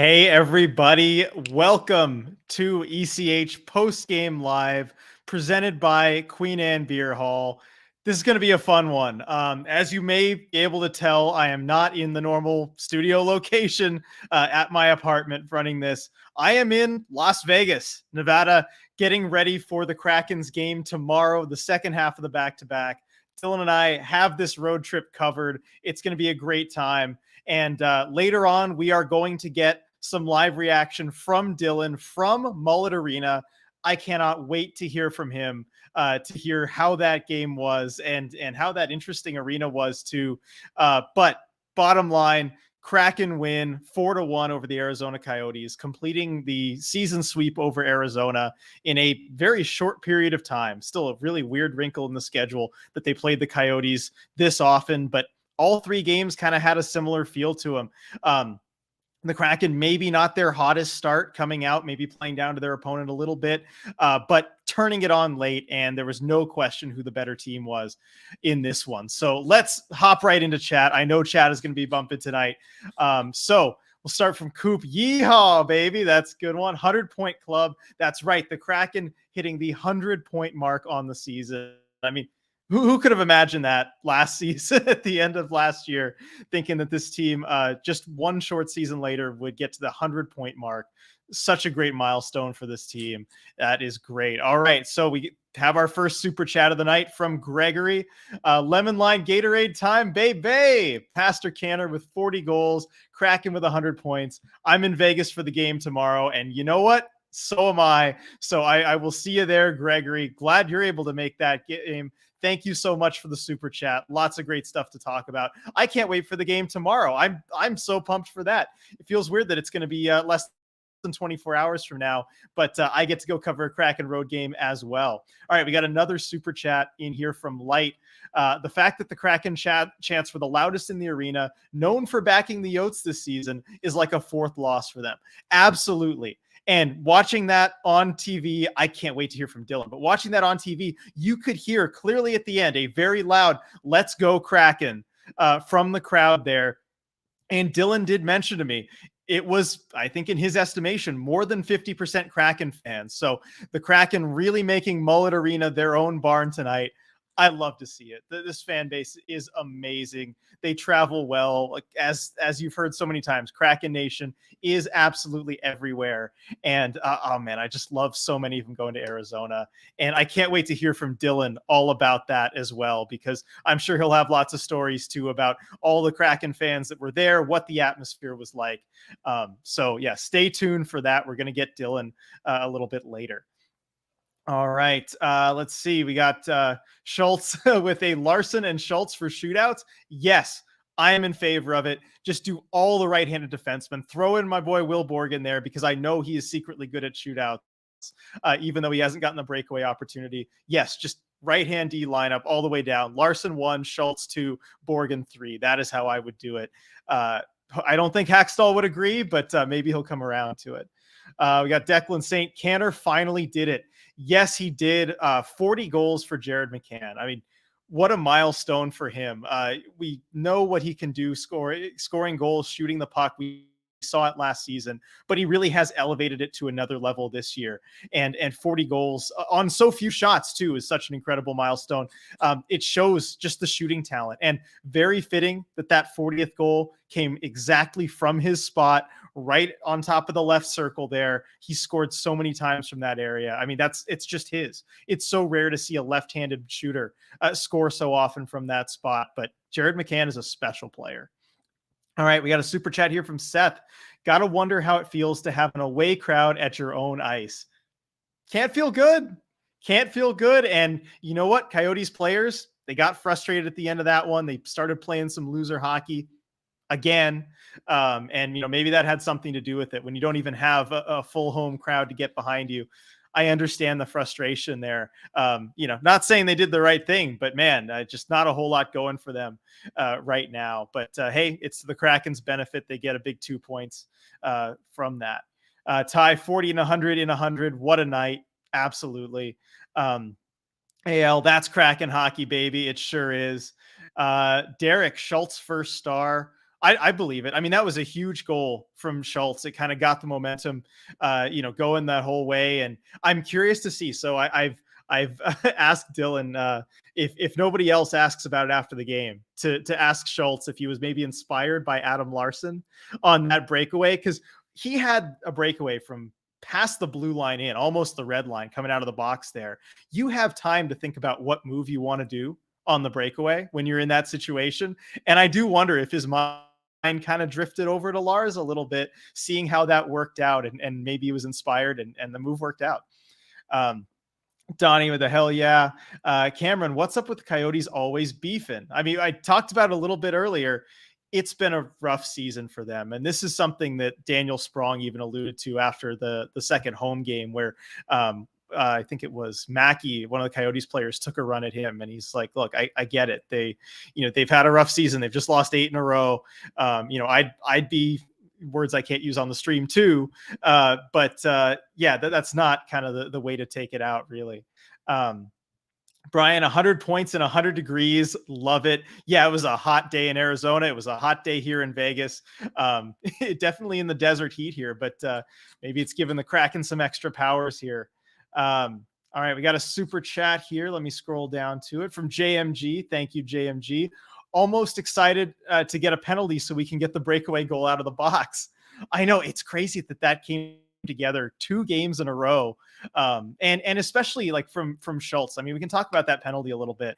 Hey, everybody. Welcome to ECH Postgame Live, presented by Queen Anne Beer Hall. This is going to be a fun one. As you may be able to tell, I am not in the normal studio location at my apartment running this. I am in Las Vegas, Nevada, getting ready for the Kraken's game tomorrow, the second half of the back-to-back. Dylan and I have this road trip covered. It's going to be a great time. And later on, we are going to get some live reaction from Dylan from Mullet Arena. I cannot wait to hear from him, to hear how that game was and how that interesting arena was too. But bottom line, Kraken win 4-1 over the Arizona Coyotes, completing the season sweep over Arizona in a very short period of time. Still a really weird wrinkle in the schedule that they played the Coyotes this often, but all three games kind of had a similar feel to them. The Kraken, maybe not their hottest start coming out, maybe playing down to their opponent a little bit, but turning it on late, and there was no question who the better team was in this one. So let's hop right into chat. I know chat is going to be bumping tonight. So we'll start from Coop. Yeehaw, baby. That's a good one. 100-point club. That's right. The Kraken hitting the 100-point mark on the season. I mean, who could have imagined that last season at the end of last year, thinking that this team just one short season later would get to the 100-point mark? Such a great milestone for this team. That is great. All right. So we have our first super chat of the night from Gregory. Lemon Line Gatorade time, babe. Pastor Canner with 40 goals, Kraken with 100 points. I'm in Vegas for the game tomorrow. And you know what? So am I. So I will see you there, Gregory. Glad you're able to make that game. Thank you so much for the super chat. Lots of great stuff to talk about. I can't wait for the game tomorrow. I'm so pumped for that. It feels weird that it's going to be less than 24 hours from now, but I get to go cover a Kraken road game as well. All right, we got another super chat in here from Light. The fact that the Kraken chants were the loudest in the arena, known for backing the Yotes this season, is like a fourth loss for them. Absolutely. And watching that on TV, I can't wait to hear from Dylan, but watching that on TV, you could hear clearly at the end a very loud "Let's go Kraken" from the crowd there. And Dylan did mention to me, it was, I think in his estimation, more than 50% Kraken fans. So the Kraken really making Mullet Arena their own barn tonight. I love to see it. This fan base is amazing. They travel well. Like as you've heard so many times, Kraken Nation is absolutely everywhere. And oh man, I just love so many of them going to Arizona. And I can't wait to hear from Dylan all about that as well, because I'm sure he'll have lots of stories too about all the Kraken fans that were there, what the atmosphere was like. So yeah, stay tuned for that. We're going to get Dylan a little bit later. All right. Let's see. We got Schultz with a Larson and Schultz for shootouts. Yes, I am in favor of it. Just do all the right-handed defensemen. Throw in my boy Will Borgen there because I know he is secretly good at shootouts, even though he hasn't gotten the breakaway opportunity. Yes, just right-hand D lineup all the way down. Larson 1, Schultz 2, Borgen 3. That is how I would do it. I don't think Hackstall would agree, but maybe he'll come around to it. We got Declan St. Canner finally did it. Yes, he did. 40 goals for Jared McCann. I mean, what a milestone for him. We know what he can do, scoring goals, shooting the puck. We saw it last season, but he really has elevated it to another level this year. And 40 goals on so few shots too is such an incredible milestone. It shows just the shooting talent, and very fitting that 40th goal came exactly from his spot, right on top of the left circle there. He scored so many times from that area. I mean, it's just his. It's so rare to see a left-handed shooter score so often from that spot, but Jared McCann is a special player. All right, we got a super chat here from Seth. Got to wonder how it feels to have an away crowd at your own ice. Can't feel good. Can't feel good. And you know what? Coyotes players, they got frustrated at the end of that one. They started playing some loser hockey again. And, maybe that had something to do with it when you don't even have a full home crowd to get behind you. I understand the frustration there. Not saying they did the right thing, but man, just not a whole lot going for them right now. But hey, it's to the Kraken's benefit. They get a big 2 points from that. Tie 40 and 100 in 100. What a night. Absolutely. AL, that's Kraken hockey, baby. It sure is. Derek Schultz, first star. I believe it. I mean, that was a huge goal from Schultz. It kind of got the momentum, going that whole way. And I'm curious to see. So I've asked Dylan if nobody else asks about it after the game to ask Schultz if he was maybe inspired by Adam Larson on that breakaway, because he had a breakaway from past the blue line in almost the red line coming out of the box there. You have time to think about what move you want to do on the breakaway when you're in that situation. And I do wonder if his mind kind of drifted over to Lars a little bit, seeing how that worked out, and maybe he was inspired and the move worked out. Donnie with a hell yeah. Cameron, what's up with the Coyotes always beefing? I mean, I talked about it a little bit earlier. It's been a rough season for them. And this is something that Daniel Sprong even alluded to after the second home game, where I think it was Mackey, one of the Coyotes players, took a run at him, and he's like, look, I get it. They've had a rough season. They've just lost 8 in a row. I'd be, words I can't use on the stream too. That's not kind of the way to take it out, really. Brian, 100 points in 100 degrees. Love it. Yeah, it was a hot day in Arizona. It was a hot day here in Vegas. Definitely in the desert heat here, but maybe it's giving the Kraken some extra powers here. All right, we got a super chat here. Let me scroll down to it from JMG. Thank you, JMG. Almost excited to get a penalty so we can get the breakaway goal out of the box. I know, it's crazy that came together 2 games in a row. And especially like from Schultz. I mean, we can talk about that penalty a little bit.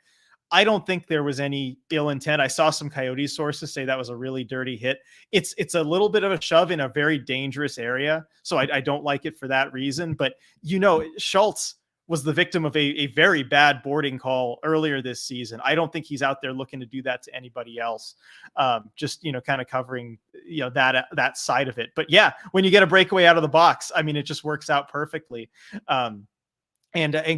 I don't think there was any ill intent. I saw some Coyotes sources say that was a really dirty hit. It's a little bit of a shove in a very dangerous area. So I don't like it for that reason. But, Schultz was the victim of a very bad boarding call earlier this season. I don't think he's out there looking to do that to anybody else. Just, kind of covering, that side of it. But yeah, when you get a breakaway out of the box, I mean, it just works out perfectly. And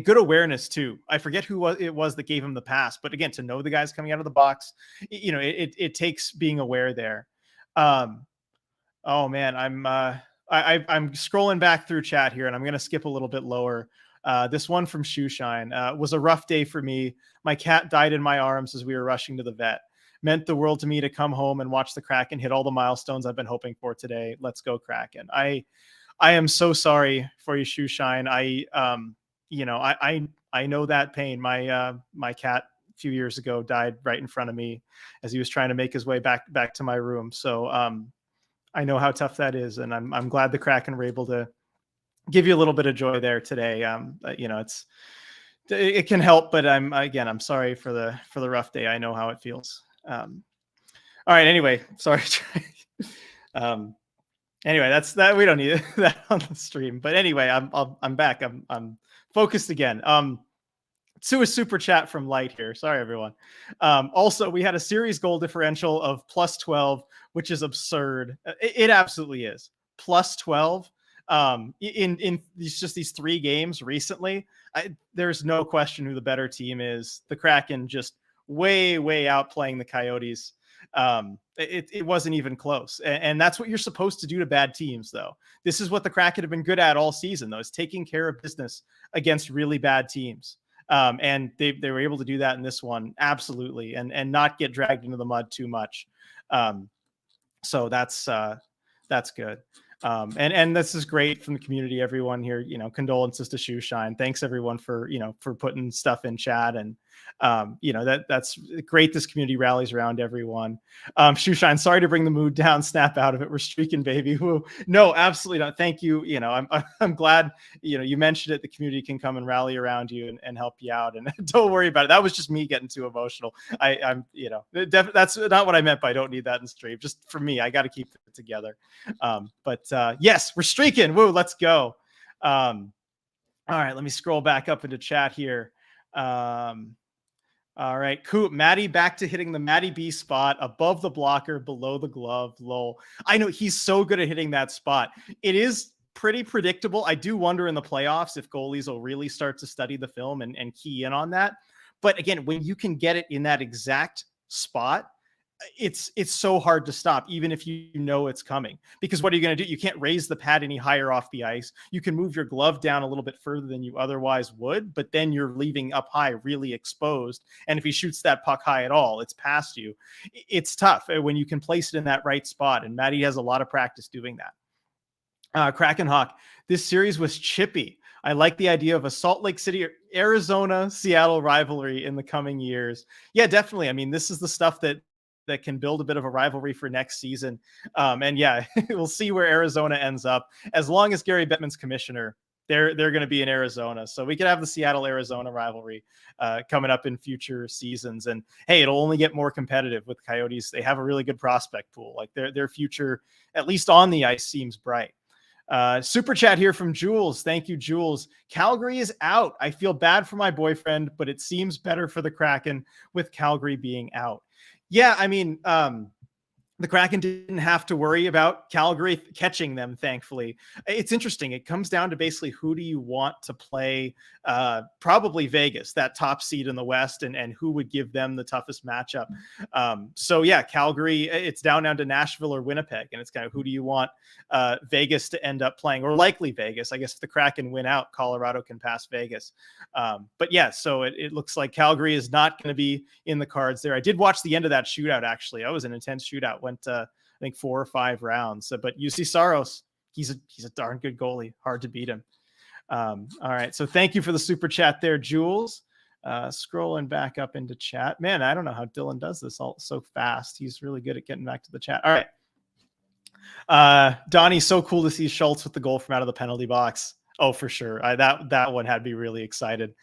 good awareness too. I forget who it was that gave him the pass, but again, to know the guys coming out of the box, it takes being aware there. Oh man, I'm scrolling back through chat here, and I'm going to skip a little bit lower. This one from Shoeshine was a rough day for me. My cat died in my arms as we were rushing to the vet. Meant the world to me to come home and watch the Kraken hit all the milestones I've been hoping for today. Let's go Kraken. I am so sorry for you, Shoeshine. I know that pain. My cat a few years ago died right in front of me as he was trying to make his way back to my room. So I know how tough that is, and I'm glad the Kraken were able to give you a little bit of joy there today. It can help, but I'm sorry for the rough day. I know how it feels. All right. Anyway, sorry. Anyway, that's that. We don't need that on the stream, but anyway, I'm back. I'm focused again. To a super chat from Light here. Sorry, everyone. Also, we had a series goal differential of +12, which is absurd. It absolutely is. +12. In these 3 games recently, there's no question who the better team is. The Kraken just way outplaying the Coyotes. It wasn't even close. And that's what you're supposed to do to bad teams, though. This is what the Kraken have been good at all season, though, is taking care of business against really bad teams. And they were able to do that in this one. Absolutely. And not get dragged into the mud too much. So that's good. And this is great from the community, everyone here, condolences to Shoeshine. Thanks everyone for putting stuff in chat. And, that's great. This community rallies around everyone. Shoeshine, sorry to bring the mood down, snap out of it. We're streaking, baby. Woo. No, absolutely not. Thank you. I'm glad, you mentioned it. The community can come and rally around you and help you out. And don't worry about it. That was just me getting too emotional. That's not what I meant by don't need that in stream. Just for me, I got to keep it together. Yes, we're streaking. Woo, let's go. All right, let me scroll back up into chat here. All right, Coop, Matty back to hitting the Matty B spot above the blocker, below the glove. Lol. I know he's so good at hitting that spot. It is pretty predictable. I do wonder in the playoffs if goalies will really start to study the film and key in on that. But again, when you can get it in that exact spot, it's so hard to stop, even if you know it's coming. Because what are you going to do? You can't raise the pad any higher off the ice. You can move your glove down a little bit further than you otherwise would, but then you're leaving up high really exposed. And if he shoots that puck high at all, it's past you. It's tough when you can place it in that right spot. And Matty has a lot of practice doing that. Kraken Hawk, this series was chippy. I like the idea of a Salt Lake City, Arizona, Seattle rivalry in the coming years. Yeah, definitely. I mean, this is the stuff that can build a bit of a rivalry for next season. And yeah, we'll see where Arizona ends up. As long as Gary Bettman's commissioner, they're going to be in Arizona. So we could have the Seattle-Arizona rivalry coming up in future seasons. And hey, it'll only get more competitive with Coyotes. They have a really good prospect pool. Like their future, at least on the ice, seems bright. Super chat here from Jules. Thank you, Jules. Calgary is out. I feel bad for my boyfriend, but it seems better for the Kraken with Calgary being out. Yeah, I mean, the Kraken didn't have to worry about Calgary catching them, thankfully. It's interesting. It comes down to basically who do you want to play? Probably Vegas, that top seed in the West, and who would give them the toughest matchup. So yeah, Calgary, it's down to Nashville or Winnipeg, and it's kind of who do you want Vegas to end up playing, or likely Vegas. I guess if the Kraken win out, Colorado can pass Vegas. But yeah, so it looks like Calgary is not going to be in the cards there. I did watch the end of that shootout, actually. That was an intense shootout. Went I think 4 or 5 rounds. So, but UC Saros, he's a darn good goalie. Hard to beat him. All right. So thank you for the super chat there, Jules. Scrolling back up into chat. Man, I don't know how Dylan does this all so fast. He's really good at getting back to the chat. All right. Donnie, so cool to see Schultz with the goal from out of the penalty box. Oh, for sure. That one had me really excited.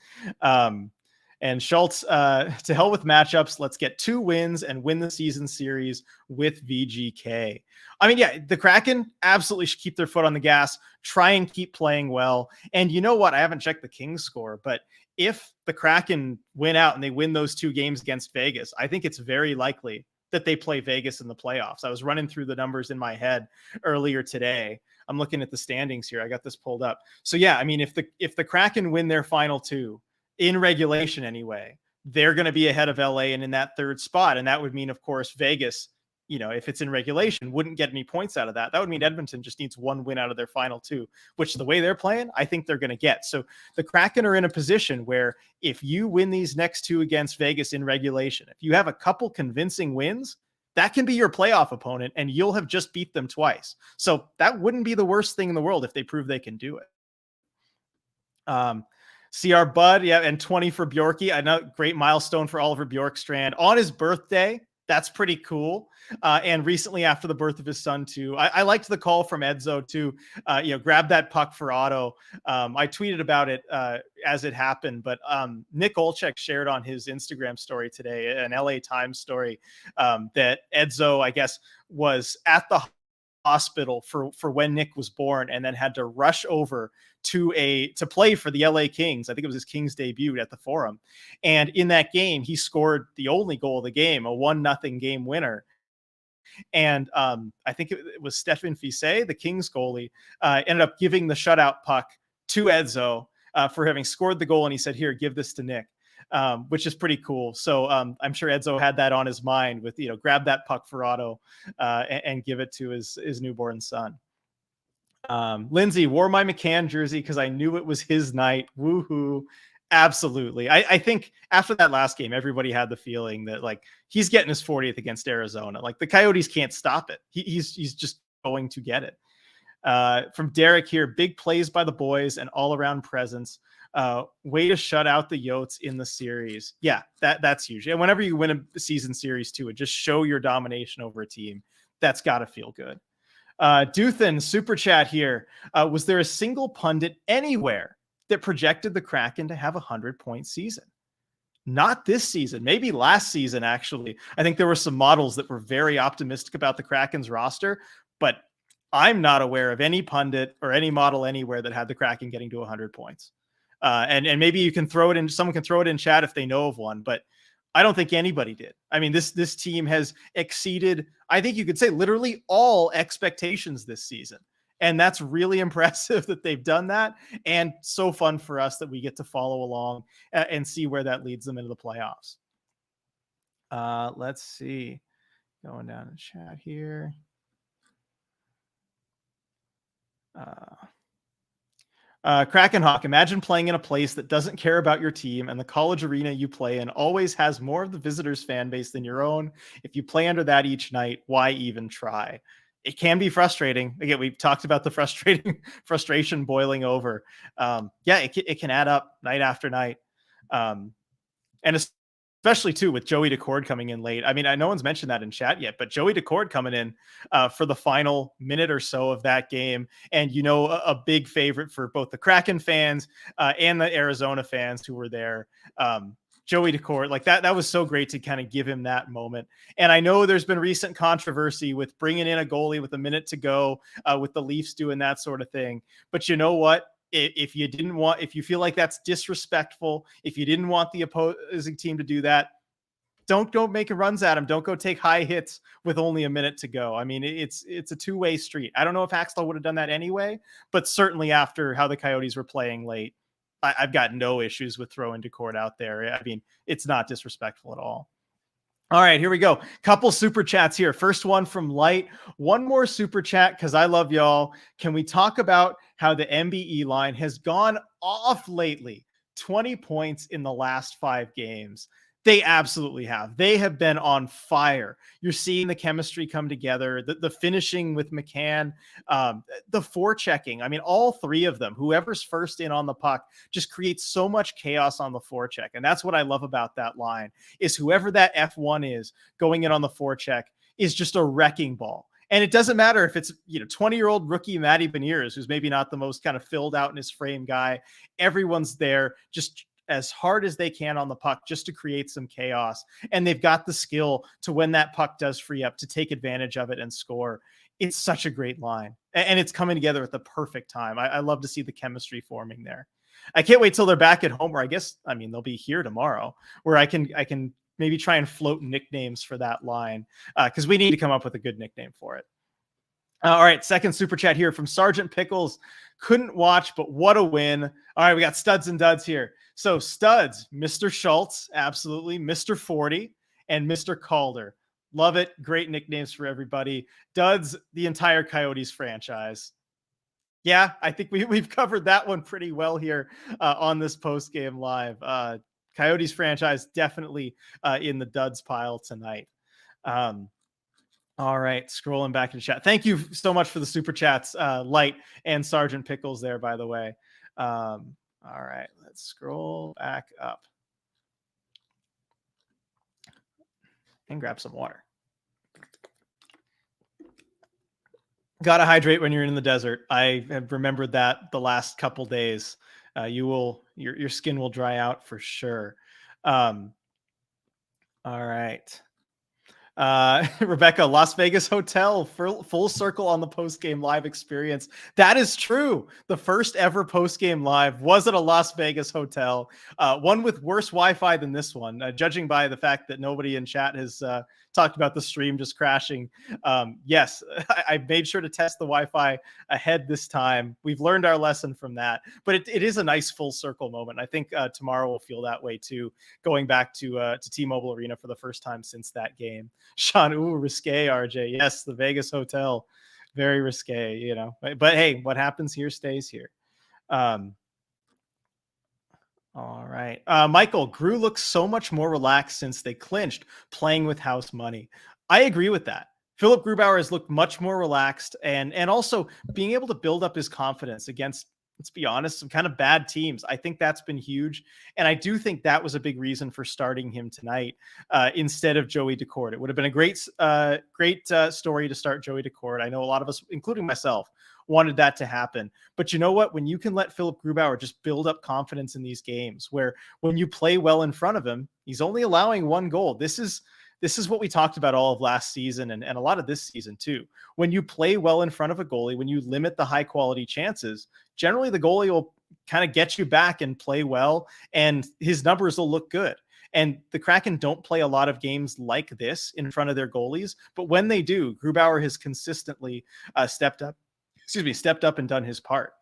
And Schultz, to hell with matchups. Let's get 2 wins and win the season series with VGK. I mean, yeah, the Kraken absolutely should keep their foot on the gas, try and keep playing well. And you know what? I haven't checked the Kings score, but if the Kraken win out and they win those 2 games against Vegas, I think it's very likely that they play Vegas in the playoffs. I was running through the numbers in my head earlier today. I'm looking at the standings here. I got this pulled up. So yeah, I mean, if the Kraken win their final 2, in regulation anyway, they're going to be ahead of LA and in that 3rd spot. And that would mean, of course, Vegas, you know, if it's in regulation, wouldn't get any points out of that. That would mean Edmonton just needs 1 win out of their final 2, which the way they're playing, I think they're going to get. So the Kraken are in a position where if you win these next 2 against Vegas in regulation, if you have a couple convincing wins, that can be your playoff opponent and you'll have just beat them twice. So that wouldn't be the worst thing in the world if they prove they can do it. CR Bud, yeah, and 20 for Bjorky. I know, great milestone for Oliver Bjorkstrand on his birthday. That's pretty cool. And recently, after the birth of his son, too, I liked the call from Edzo to, grab that puck for Otto. I tweeted about it as it happened, but Nick Olchek shared on his Instagram story today, an LA Times story, that Edzo, I guess, was at the hospital for when Nick was born and then had to rush over to play for the LA Kings. I think it was his Kings debut at the Forum. And in that game, he scored the only goal of the game, a 1-0 game winner. And I think it was Stefan Fise, the Kings goalie, ended up giving the shutout puck to Edzo for having scored the goal. And he said, here, give this to Nick. Which is pretty cool. So I'm sure Edzo had that on his mind with, grab that puck for Otto and give it to his newborn son. Lindsay, wore my McCann jersey because I knew it was his night. Woohoo. Absolutely. I think after that last game, everybody had the feeling that like he's getting his 40th against Arizona. Like the Coyotes can't stop it. He's just going to get it. From Derek here, big plays by the boys and all around presence. Way to shut out the Yotes in the series. Yeah, that's huge. And whenever you win a season series too, it just show your domination over a team. That's got to feel good. Duthan, super chat here. Was there a single pundit anywhere that projected the Kraken to have a 100-point season? Not this season, maybe last season, actually. I think there were some models that were very optimistic about the Kraken's roster, but I'm not aware of any pundit or any model anywhere that had the Kraken getting to 100 points. And maybe you can throw it in, someone can throw it in chat if they know of one, but I don't think anybody did. I mean, this team has exceeded, I think you could say, literally all expectations this season. And that's really impressive that they've done that. And so fun for us that we get to follow along and see where that leads them into the playoffs. Let's see. Going down the chat here. Kraken Hawk, imagine playing in a place that doesn't care about your team and the college arena you play in always has more of the visitors' fan base than your own. If you play under that each night, why even try? It can be frustrating. Again, we've talked about the frustration boiling over. Yeah, it can add up night after night. And especially too with Joey Decord coming in late. I mean, no one's mentioned that in chat yet, but Joey Decord coming in for the final minute or so of that game, and a big favorite for both the Kraken fans and the Arizona fans who were there. Joey Decord, like that was so great to kind of give him that moment. And I know there's been recent controversy with bringing in a goalie with a minute to go, with the Leafs doing that sort of thing. But you know what? If you feel like that's disrespectful, if you didn't want the opposing team to do that, don't go making runs at him. Don't go take high hits with only a minute to go. I mean, it's a two-way street. I don't know if Haxtell would have done that anyway, but certainly after how the Coyotes were playing late, I've got no issues with throwing Decord out there. I mean, it's not disrespectful at all. All right, here we go. Couple super chats here. First one from Light. One more super chat because I love y'all. Can we talk about how the MBE line has gone off lately? 20 points in the last 5 games. They absolutely have. They have been on fire. You're seeing the chemistry come together, the finishing with McCann, the forechecking. I mean, all 3 of them, whoever's first in on the puck, just creates so much chaos on the forecheck. And that's what I love about that line, is whoever that F1 is going in on the forecheck is just a wrecking ball. And it doesn't matter if it's 20-year-old rookie Matty Beniers, who's maybe not the most kind of filled out in his frame guy. Everyone's there just as hard as they can on the puck just to create some chaos. And they've got the skill to, when that puck does free up, to take advantage of it and score. It's such a great line. And it's coming together at the perfect time. I love to see the chemistry forming there. I can't wait till they're back at home, or I guess, I mean, they'll be here tomorrow, where I can maybe try and float nicknames for that line, because we need to come up with a good nickname for it. All right, second super chat here from Sergeant Pickles. Couldn't watch, but what a win. All right, we got studs and duds here. So studs, Mr. Schultz, absolutely, Mr. 40, and Mr. Calder. Love it. Great nicknames for everybody. Duds, the entire Coyotes franchise. Yeah, I think we've covered that one pretty well here on this post-game live. Coyotes franchise definitely in the duds pile tonight. All right, scrolling back in chat. Thank you so much for the super chats, Light and Sergeant Pickles there, by the way. All right, let's scroll back up and grab some water. Got to hydrate when you're in the desert. I have remembered that the last couple days. Your skin will dry out for sure. All right. Rebecca, Las Vegas hotel, full circle on the post-game live experience. That is true. The first ever post-game live was at a Las Vegas hotel, one with worse Wi-Fi than this one, judging by the fact that nobody in chat has talked about the stream just crashing. Yes, I made sure to test the Wi-Fi ahead this time. We've learned our lesson from that, but it is a nice full circle moment. I think tomorrow will feel that way too, going back to T-Mobile Arena for the first time since that game. Sean, ooh, risque, RJ. Yes, the Vegas hotel, very risque, But hey, what happens here stays here. All right. Michael, Grew looks so much more relaxed since they clinched, playing with house money. I agree with that. Philip Grubauer has looked much more relaxed and also being able to build up his confidence against, let's be honest, some kind of bad teams. I think that's been huge. And I do think that was a big reason for starting him tonight instead of Joey Decord. It would have been a great story to start Joey Decord. I know a lot of us, including myself, wanted that to happen. But you know what? When you can let Philip Grubauer just build up confidence in these games, where when you play well in front of him, he's only allowing 1 goal. This is what we talked about all of last season and a lot of this season too. When you play well in front of a goalie, when you limit the high quality chances, generally the goalie will kind of get you back and play well, and his numbers will look good. And the Kraken don't play a lot of games like this in front of their goalies, but when they do, Grubauer has consistently stepped up and done his part.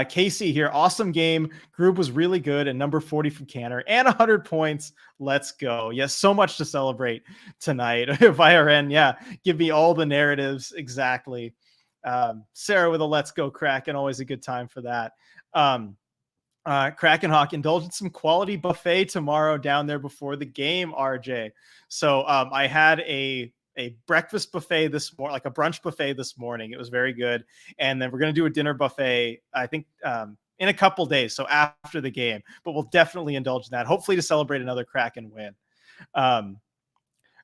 Casey here. Awesome game. Group was really good, and number 40 from Canner and 100 points. Let's go. Yes, so much to celebrate tonight. VRN, yeah, give me all the narratives. Exactly. Sarah with a let's go Kraken. Always a good time for that. Kraken Hawk, indulge in some quality buffet tomorrow down there before the game, RJ. So I had a breakfast buffet this morning, like a brunch buffet this morning. It was very good. And then we're going to do a dinner buffet, I think, in a couple days. So after the game, but we'll definitely indulge in that, hopefully to celebrate another Kraken win.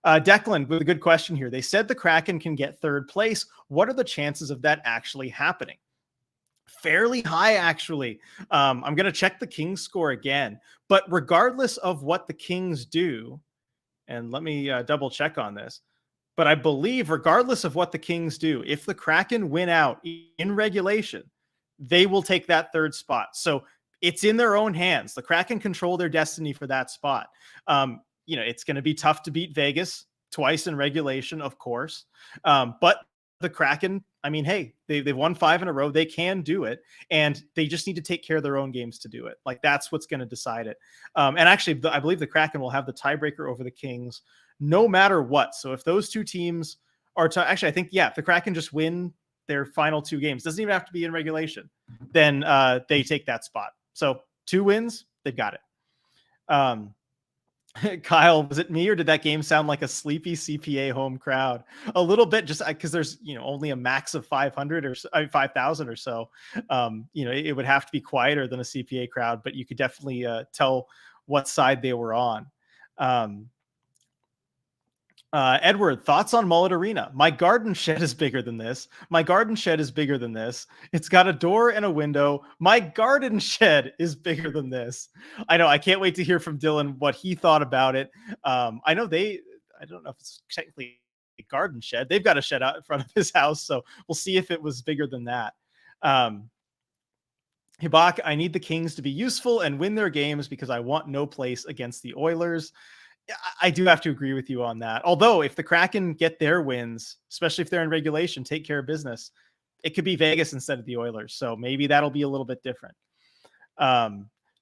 Declan with a good question here. They said the Kraken can get third place. What are the chances of that actually happening? Fairly high, actually. I'm going to check the Kings score again, but regardless of what the Kings do, and let me double check on this, but I believe regardless of what the Kings do, if the Kraken win out in regulation, they will take that third spot. So it's in their own hands. The Kraken control their destiny for that spot. It's going to be tough to beat Vegas twice in regulation, of course. But the Kraken, I mean, hey, they've won 5 in a row. They can do it, and they just need to take care of their own games to do it. Like, that's what's going to decide it. And actually, I believe the Kraken will have the tiebreaker over the Kings no matter what. So if those two teams are actually, I think, yeah, if the Kraken just win their final 2 games, doesn't even have to be in regulation, then they take that spot. So 2 wins, they've got it. Kyle, was it me or did that game sound like a sleepy CPA home crowd? A little bit, just because there's only a max of 500 or 5,000 or so. It would have to be quieter than a CPA crowd, but you could definitely tell what side they were on. Edward, thoughts on Mullet Arena? My garden shed is bigger than this. My garden shed is bigger than this. It's got a door and a window. My garden shed is bigger than this. I know. I can't wait to hear from Dylan what he thought about it. I know I don't know if it's technically a garden shed. They've got a shed out in front of his house. So we'll see if it was bigger than that. Hibak, I need the Kings to be useful and win their games because I want no place against the Oilers. I do have to agree with you on that. Although if the Kraken get their wins, especially if they're in regulation, take care of business, it could be Vegas instead of the Oilers. So maybe that'll be a little bit different.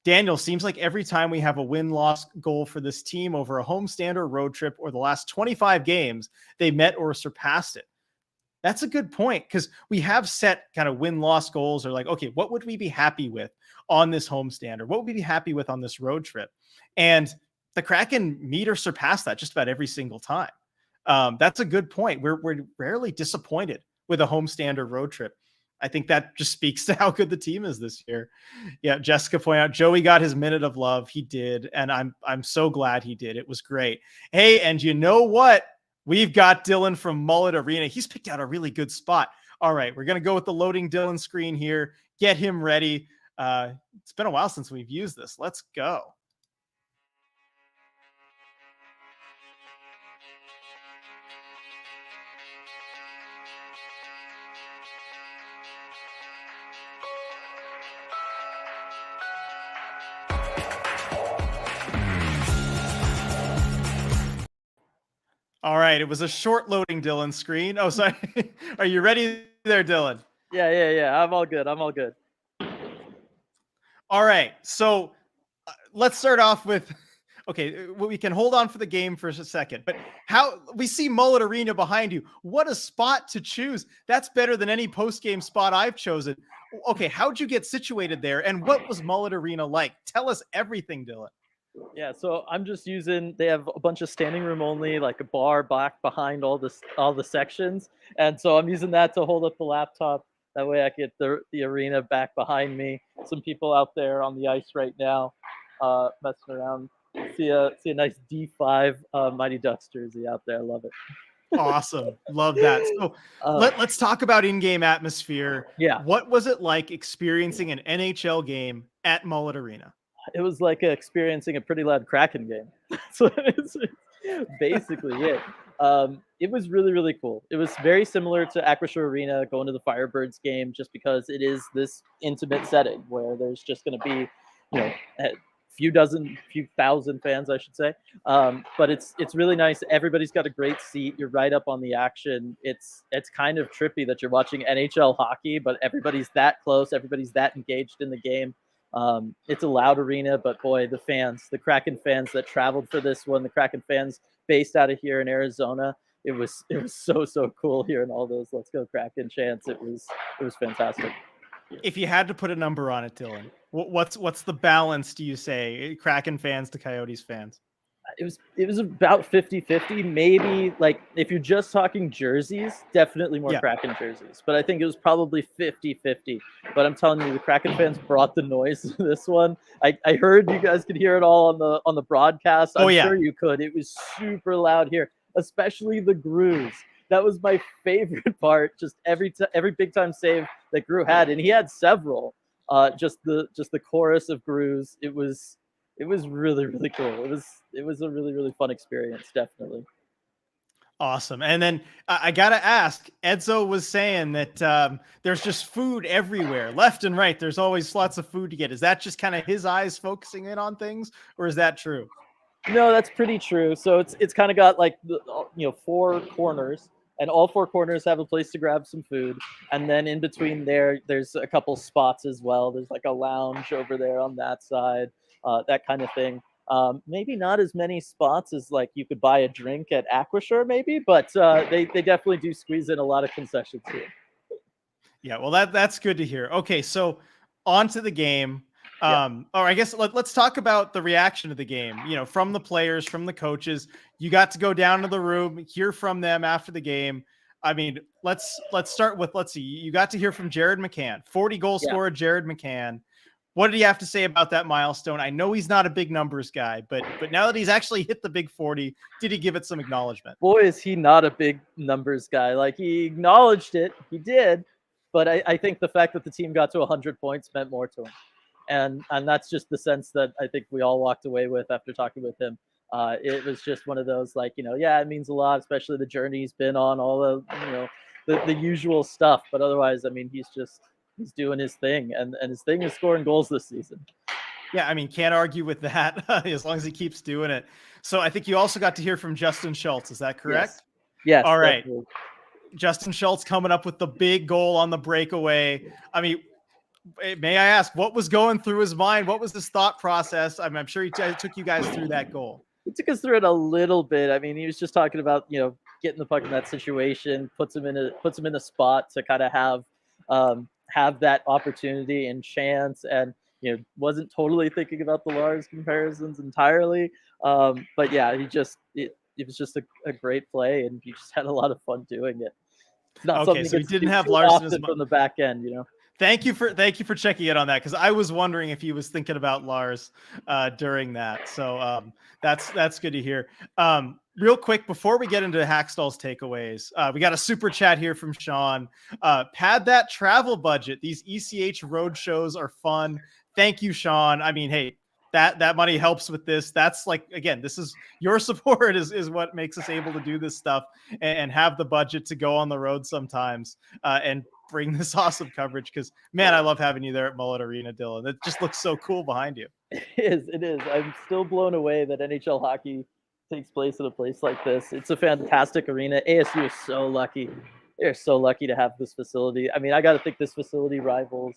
Daniel, seems like every time we have a win-loss goal for this team over a homestand or road trip or the last 25 games, they met or surpassed it. That's a good point, because we have set kind of win-loss goals, or like, okay, what would we be happy with on this homestand, or what would we be happy with on this road trip? And the Kraken meet or surpass that just about every single time. That's a good point. We're rarely disappointed with a homestand or road trip. I think that just speaks to how good the team is this year. Yeah, Jessica pointed out Joey got his minute of love. He did, and I'm so glad he did. It was great. Hey, and you know what? We've got Dylan from Mullet Arena. He's picked out a really good spot. All right, we're going to go with the loading Dylan screen here. Get him ready. It's been a while since we've used this. Let's go. All right, it was a short loading Dylan screen. Oh, sorry. Are you ready there, Dylan? Yeah. I'm all good. All right, so let's start off with, okay, we can hold on for the game for a second, but how we see Mullet Arena behind you. What a spot to choose. That's better than any post-game spot I've chosen. Okay, how'd you get situated there, and what was Mullet Arena like? Tell us everything, Dylan. Yeah, so I'm just using. They have a bunch of standing room only, like a bar back behind all the sections, and so I'm using that to hold up the laptop. That way, I get the arena back behind me. Some people out there on the ice right now, messing around. See a nice D5 Mighty Ducks jersey out there. I love it. Awesome. Love that. So let's talk about in-game atmosphere. Yeah. What was it like experiencing an NHL game at Mullet Arena? It was like experiencing a pretty loud Kraken game. So it's basically it. It was really, really cool. It was very similar to Acrisure Arena going to the Firebirds game, just because it is this intimate setting where there's just going to be, few thousand fans, I should say. But it's really nice. Everybody's got a great seat. You're right up on the action. It's kind of trippy that you're watching NHL hockey, but everybody's that close. Everybody's that engaged in the game. It's a loud arena, but boy, the Kraken fans that traveled for this one, the Kraken fans based out of here in Arizona, it was so cool hearing all those "Let's go Kraken" chants. It was fantastic. If you had to put a number on it, Dylan, what's the balance, do you say, Kraken fans to Coyotes fans? It was about 50-50. Maybe, like, if you're just talking jerseys, definitely more Kraken jerseys. But I think it was probably 50-50. But I'm telling you, the Kraken fans brought the noise to this one. I heard you guys could hear it all on the broadcast. I'm sure you could. It was super loud here, especially the Grooves. That was my favorite part. Just every big time save that Grew had, and he had several. Just the chorus of Grooves. It was really cool. It was a really fun experience, definitely. Awesome. And then I gotta ask, Edzo was saying that there's just food everywhere, left and right. There's always lots of food to get. Is that just kind of his eyes focusing in on things, or is that true? No, that's pretty true. So it's kind of got like the 4 corners, and all 4 corners have a place to grab some food, and then in between there's a couple spots as well. There's like a lounge over there on that side, that kind of thing. Maybe not as many spots as like you could buy a drink at Aquashore, maybe, but they definitely do squeeze in a lot of concessions here. Yeah, well, that's good to hear. Okay, so on to the game. Or I guess let's talk about the reaction to the game. From the players, from the coaches. You got to go down to the room, hear from them after the game. I mean, let's start with, let's see. You got to hear from Jared McCann, 40 goal scorer Jared McCann. What did he have to say about that milestone? I know he's not a big numbers guy, but now that he's actually hit the big 40, did he give it some acknowledgement? Boy, is he not a big numbers guy. Like, he acknowledged it. He did. But I think the fact that the team got to 100 points meant more to him. And that's just the sense that I think we all walked away with after talking with him. It was just one of those, like, it means a lot, especially the journey he's been on, all the usual stuff. But otherwise, I mean, he's doing his thing, and his thing is scoring goals this season. Yeah, I mean, can't argue with that as long as he keeps doing it. So I think you also got to hear from Justin Schultz. Is that correct? Yes. All right. Definitely. Justin Schultz coming up with the big goal on the breakaway. I mean, may I ask, what was going through his mind? What was his thought process? I'm sure he took you guys through that goal. He took us through it a little bit. I mean, he was just talking about, getting the puck in that situation, puts him in a spot to kind of have that opportunity and chance, and wasn't totally thinking about the Lars comparisons entirely. But yeah, it was just a great play, and he just had a lot of fun doing it. It's not something so he didn't have Larson from the back end, Thank you for checking in on that, because I was wondering if he was thinking about Lars during that. So that's good to hear. Real quick, before we get into Hackstall's takeaways, we got a super chat here from Sean. Pad that travel budget. These ECH road shows are fun. Thank you, Sean. I mean, hey, that money helps with this. That's like, again, this is your support is what makes us able to do this stuff and have the budget to go on the road sometimes and bring this awesome coverage, because man, I love having you there at Mullet Arena, Dylan. It just looks so cool behind you. It is. I'm still blown away that NHL hockey takes place in a place like this. It's a fantastic arena. ASU is so lucky. They're so lucky to have this facility. I mean, I got to think this facility rivals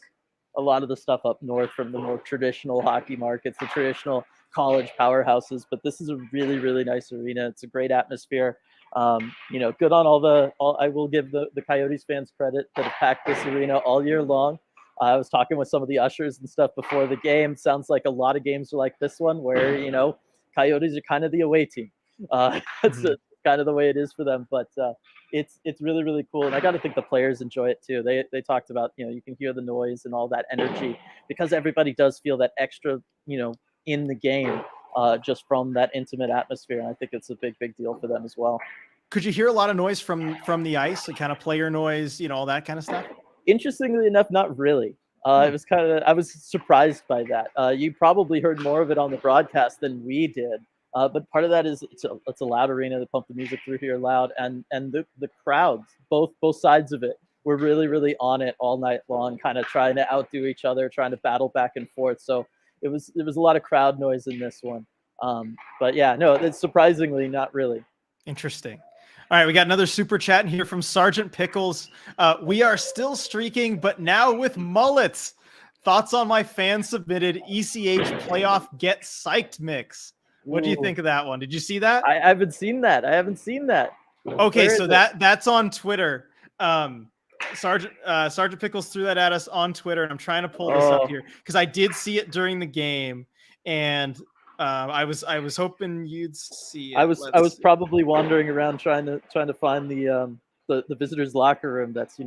a lot of the stuff up north from the more traditional hockey markets, the traditional college powerhouses. But this is a really nice arena. It's a great atmosphere. Good on I will give the Coyotes fans credit that have packed this arena all year long. I was talking with some of the ushers and stuff before the game. Sounds like a lot of games are like this one, where Coyotes are kind of the away team. That's kind of the way it is for them. But it's really cool, and I got to think the players enjoy it too. They talked about you can hear the noise and all that energy, because everybody does feel that extra in the game. Just from that intimate atmosphere. And I think it's a big deal for them as well. Could you hear a lot of noise from the ice, like kind of player noise, all that kind of stuff? Interestingly enough, not really. It was I was surprised by that. You probably heard more of it on the broadcast than we did. But part of that is it's a loud arena. They pump the music through here loud, and the crowds, both sides of it, were really on it all night long, kind of trying to outdo each other, trying to battle back and forth. So it was a lot of crowd noise in this one. But yeah, no, it's surprisingly not really. Interesting. All right, we got another super chat in here from Sergeant Pickles. We are still streaking, but now with mullets. Thoughts on my fan submitted ECH playoff get psyched mix? What do you think of that one? Did you see that? I haven't seen that. Okay, Where so is it? that's on Twitter. Sergeant Pickles threw that at us on Twitter, and I'm trying to pull this up here because I did see it during the game, and I was hoping you'd see it. I was probably wandering around trying to find the visitors' locker room that's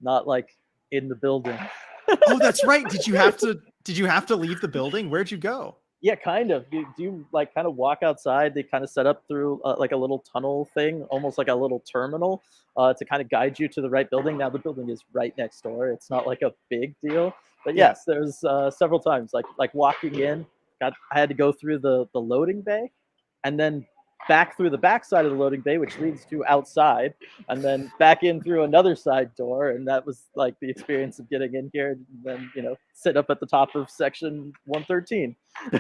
not like in the building. Oh, that's right. Did you have to leave the building? Where'd you go? Yeah, kind of. Do you like kind of walk outside? They kind of set up through like a little tunnel thing, almost like a little terminal, to kind of guide you to the right building. Now the building is right next door. It's not like a big deal, but yes, there's several times like walking in. I had to go through the loading bay, and then back through the back side of the loading bay, which leads to outside, and then back in through another side door. And that was like the experience of getting in here and then, sit up at the top of section 113.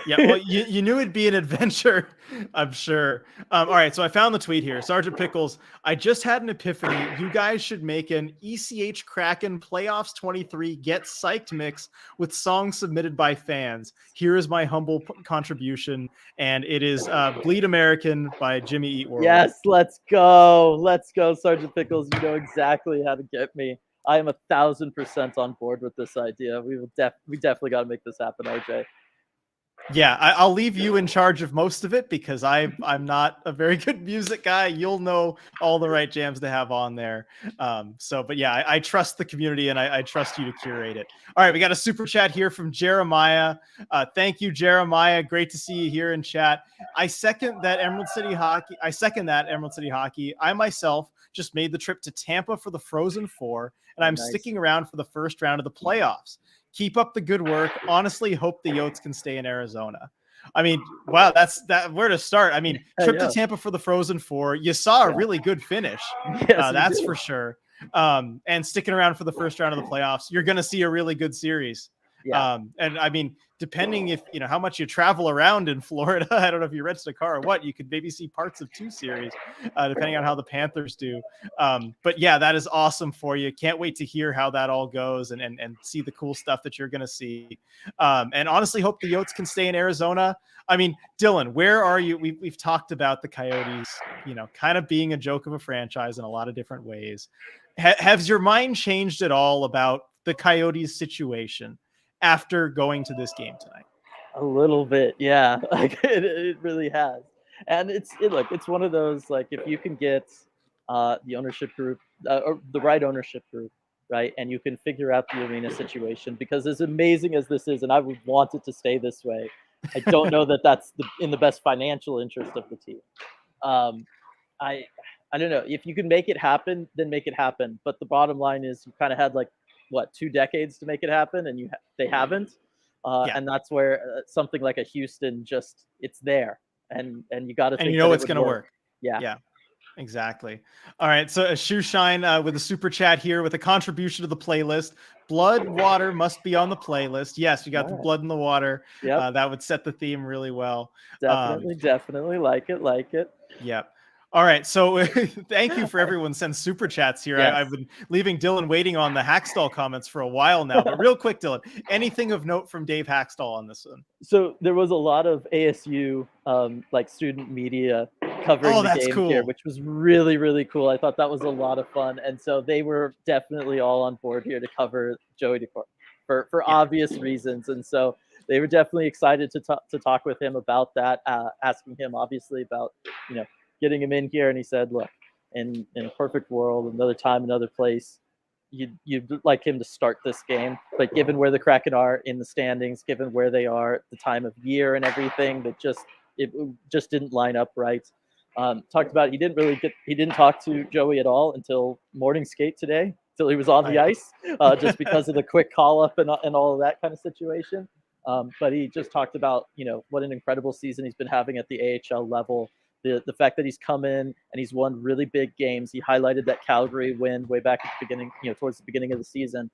Yeah, well, you knew it'd be an adventure, I'm sure. All right, so I found the tweet here. Sergeant Pickles, I just had an epiphany. You guys should make an ECH Kraken Playoffs 23 Get Psyched mix with songs submitted by fans. Here is my humble contribution, and it is Bleed American by Jimmy Eat World. Yes, let's go, Sergeant Pickles. You know exactly how to get me. I am 1,000% on board with this idea. We definitely got to make this happen, RJ. Yeah, I'll leave you in charge of most of it because I'm not a very good music guy. You'll know all the right jams to have on there. But yeah, I trust the community and I trust you to curate it. All right, we got a super chat here from Jeremiah. Thank you, Jeremiah. Great to see you here in chat. I second that Emerald City Hockey. I myself just made the trip to Tampa for the Frozen Four, and I'm sticking around for the first round of the playoffs. Keep up the good work. Honestly, hope the Yotes can stay in Arizona. I mean, wow, that's where to start. I mean, trip to Tampa for the Frozen Four. You saw a really good finish. Yes, that's for sure. And sticking around for the first round of the playoffs, you're going to see a really good series. Yeah. And I mean, depending if how much you travel around in Florida, I don't know if you rented a car or what, you could maybe see parts of 2 series, depending on how the Panthers do. But yeah, that is awesome for you. Can't wait to hear how that all goes and see the cool stuff that you're going to see. And honestly, hope the Yotes can stay in Arizona. I mean, Dylan, where are you? We've talked about the Coyotes, kind of being a joke of a franchise in a lot of different ways. Has your mind changed at all about the Coyotes situation after going to this game tonight? A little bit, yeah. Like it really has. And it's one of those, like, if you can get the ownership group or the right ownership group, right, and you can figure out the arena situation, because as amazing as this is, and I would want it to stay this way, I don't know that that's in the best financial interest of the team. I don't know. If you can make it happen, then make it happen. But the bottom line is, you kind of had 2 decades to make it happen, and they haven't. And that's where something like a Houston, just it's there, and you got to think it's going to work. Yeah, exactly. All right, so a shoe shine with a super chat here with a contribution to the playlist. Blood Water must be on the playlist. Yes, you got the blood in the water. That would set the theme really well. Definitely like it. Yep. All right, so thank you for everyone sends super chats here. Yes. I've been leaving Dylan waiting on the Hackstall comments for a while now, but real quick, Dylan, anything of note from Dave Hackstall on this one? So there was a lot of ASU student media covering the game here, which was really, really cool. I thought that was a lot of fun, and so they were definitely all on board here to cover Joey DeCor for obvious reasons, and so they were definitely excited to talk with him about that, asking him obviously about getting him in here. And he said, look, in a perfect world, another time, another place, you'd like him to start this game. But given where the Kraken are in the standings, given where they are at the time of year and everything, it just didn't line up right. Talked about he didn't talk to Joey at all until morning skate today, until he was on the ice, just because of the quick call up and all of that kind of situation. But he just talked about, what an incredible season he's been having at the AHL level. The fact that he's come in and he's won really big games. He highlighted that Calgary win way back at the beginning, towards the beginning of the season,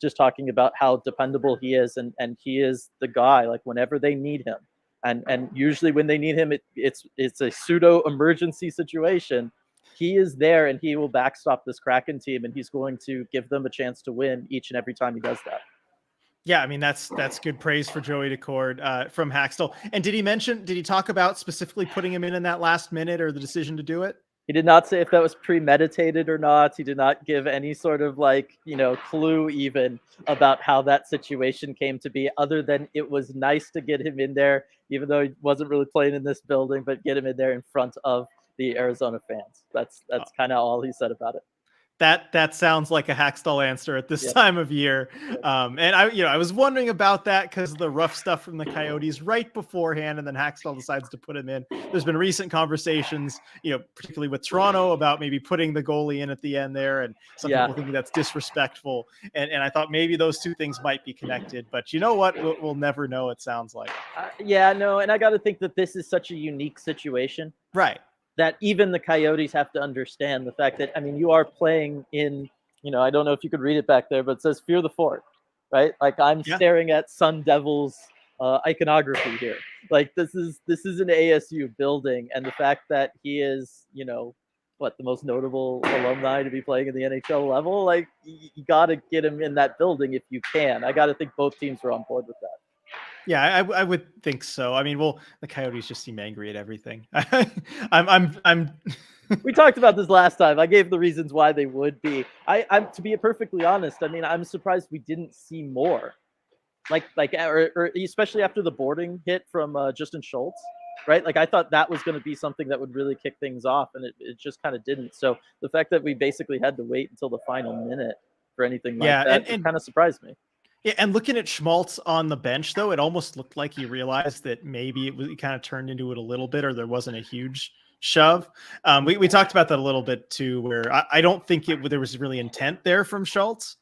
just talking about how dependable he is, and he is the guy, like whenever they need him. And usually when they need him, it's a pseudo emergency situation. He is there and he will backstop this Kraken team, and he's going to give them a chance to win each and every time he does that. Yeah, I mean that's good praise for Joey Decord from Haxtell. And did he talk about specifically putting him in that last minute or the decision to do it? He did not say if that was premeditated or not. He did not give any sort of clue even about how that situation came to be, other than it was nice to get him in there, even though he wasn't really playing in this building, but get him in there in front of the Arizona fans. That's kind of all he said about it. That sounds like a Haxtell answer at this time of year. And I was wondering about that because of the rough stuff from the Coyotes right beforehand, and then Haxtell decides to put him in. There's been recent conversations, particularly with Toronto, about maybe putting the goalie in at the end there, and some people think that's disrespectful. And I thought maybe those two things might be connected, but you know what? We'll never know. It sounds like. No, and I got to think that this is such a unique situation, right? That even the Coyotes have to understand the fact that, I mean, you are playing in, I don't know if you could read it back there, but it says Fear the Fort, right? Like I'm staring at Sun Devils iconography here. Like this is an ASU building, and the fact that he is, the most notable alumni to be playing in the NHL level, like you got to get him in that building if you can. I got to think both teams are on board with that. Yeah, I would think so. I mean, the Coyotes just seem angry at everything. I'm We talked about this last time. I gave the reasons why they would be. I'm to be perfectly honest. I mean, I'm surprised we didn't see more, or especially after the boarding hit from Justin Schultz, right? Like I thought that was going to be something that would really kick things off, and it just kind of didn't. So the fact that we basically had to wait until the final minute for anything like that kind of surprised me. Yeah, and looking at Schmaltz on the bench, though, it almost looked like he realized that maybe it kind of turned into it a little bit, or there wasn't a huge shove. We talked about that a little bit too, where I don't think there was really intent there from Schultz.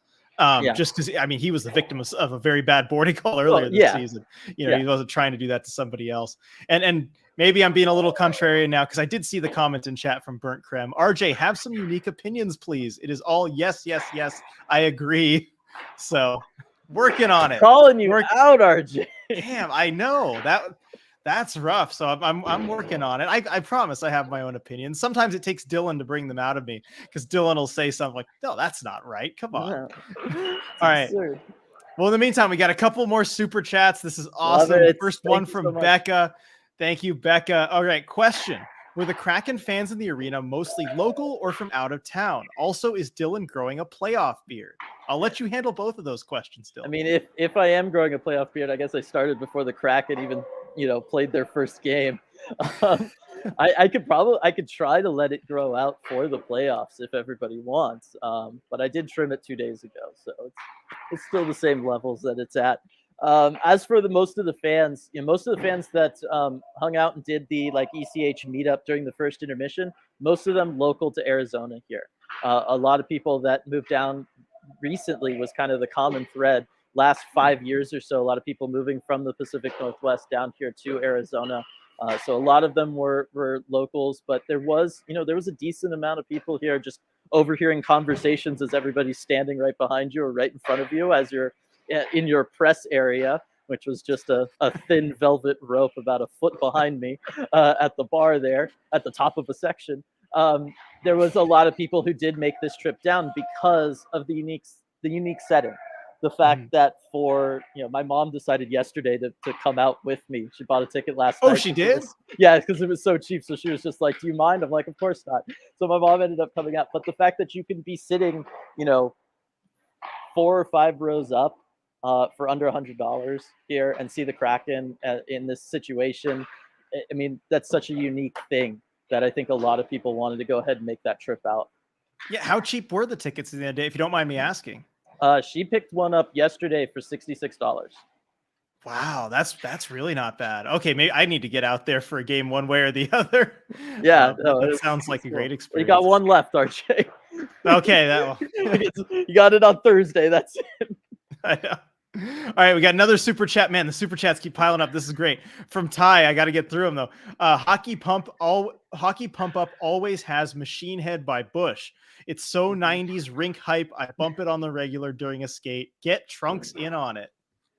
Just because, I mean, he was the victim of a very bad boarding call earlier this season. He wasn't trying to do that to somebody else. And maybe I'm being a little contrarian now because I did see the comment in chat from Burnt Creme. RJ, have some unique opinions, please. It is all yes, yes, yes. I agree. So working on it. Calling you out, RJ. Damn, I know that's rough. So I'm working on it. I promise I have my own opinions. Sometimes it takes Dylan to bring them out of me because Dylan will say something like, "No, that's not right. Come on." No. All right. Absurd. Well, in the meantime, we got a couple more super chats. This is awesome. First one from Becca. Thank you, Becca. All right, question. Were the Kraken fans in the arena mostly local or from out of town? Also, is Dylan growing a playoff beard? I'll let you handle both of those questions, Dylan. I mean, if I am growing a playoff beard, I guess I started before the Kraken even, played their first game. I could try to let it grow out for the playoffs if everybody wants. But I did trim it 2 days ago, so it's still the same levels that it's at. As for most of the fans, most of the fans that hung out and did the ECH meetup during the first intermission, most of them local to Arizona here. A lot of people that moved down recently was kind of the common thread. Last 5 years or so, a lot of people moving from the Pacific Northwest down here to Arizona. So a lot of them were locals, but there was a decent amount of people here just overhearing conversations as everybody's standing right behind you or right in front of you as you're in your press area, which was just a thin velvet rope about a foot behind me at the bar there at the top of a section. There was a lot of people who did make this trip down because of the unique setting. The fact that my mom decided yesterday to come out with me. She bought a ticket last night. Oh, she did? Because it was so cheap. So she was just like, "Do you mind?" I'm like, "Of course not." So my mom ended up coming out. But the fact that you can be sitting, 4 or 5 rows up for under $100 here and see the Kraken in this situation, I mean, that's such a unique thing that I think a lot of people wanted to go ahead and make that trip out. Yeah, how cheap were the tickets the other day, if you don't mind me asking? She picked one up yesterday for $66. Wow, that's really not bad. Okay, maybe I need to get out there for a game one way or the other. Yeah, that sounds like a great experience. You got one left, RJ. Okay, you got it on Thursday. That's it. I know. All right, we got another super chat. Man, the super chats keep piling up. This is great. From Ty, I got to get through them though. Hockey Pump Hockey Pump Up always has Machine Head by Bush. It's so 90s rink hype. I bump it on the regular during a skate. Get Trunks in on it.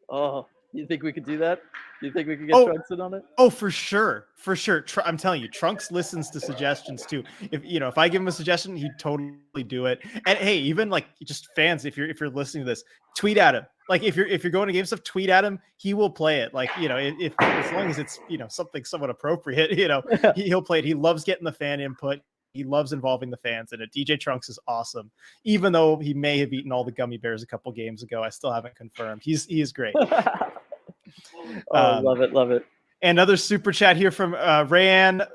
Oh, you think we could do that? You think we could get Oh, Trunks in on it? Oh, for sure. For sure. I'm telling you, Trunks listens to suggestions too. If I give him a suggestion, he'd totally do it. And hey, even like just fans, if you're listening to this, tweet at him. Like if you're going to game stuff, tweet at him. He will play it. Like, if as long as it's, something somewhat appropriate, he'll play it. He loves getting the fan input. He loves involving the fans in it. DJ Trunks is awesome. Even though he may have eaten all the gummy bears a couple games ago, I still haven't confirmed. He is great. Love it. And another super chat here from Rayan,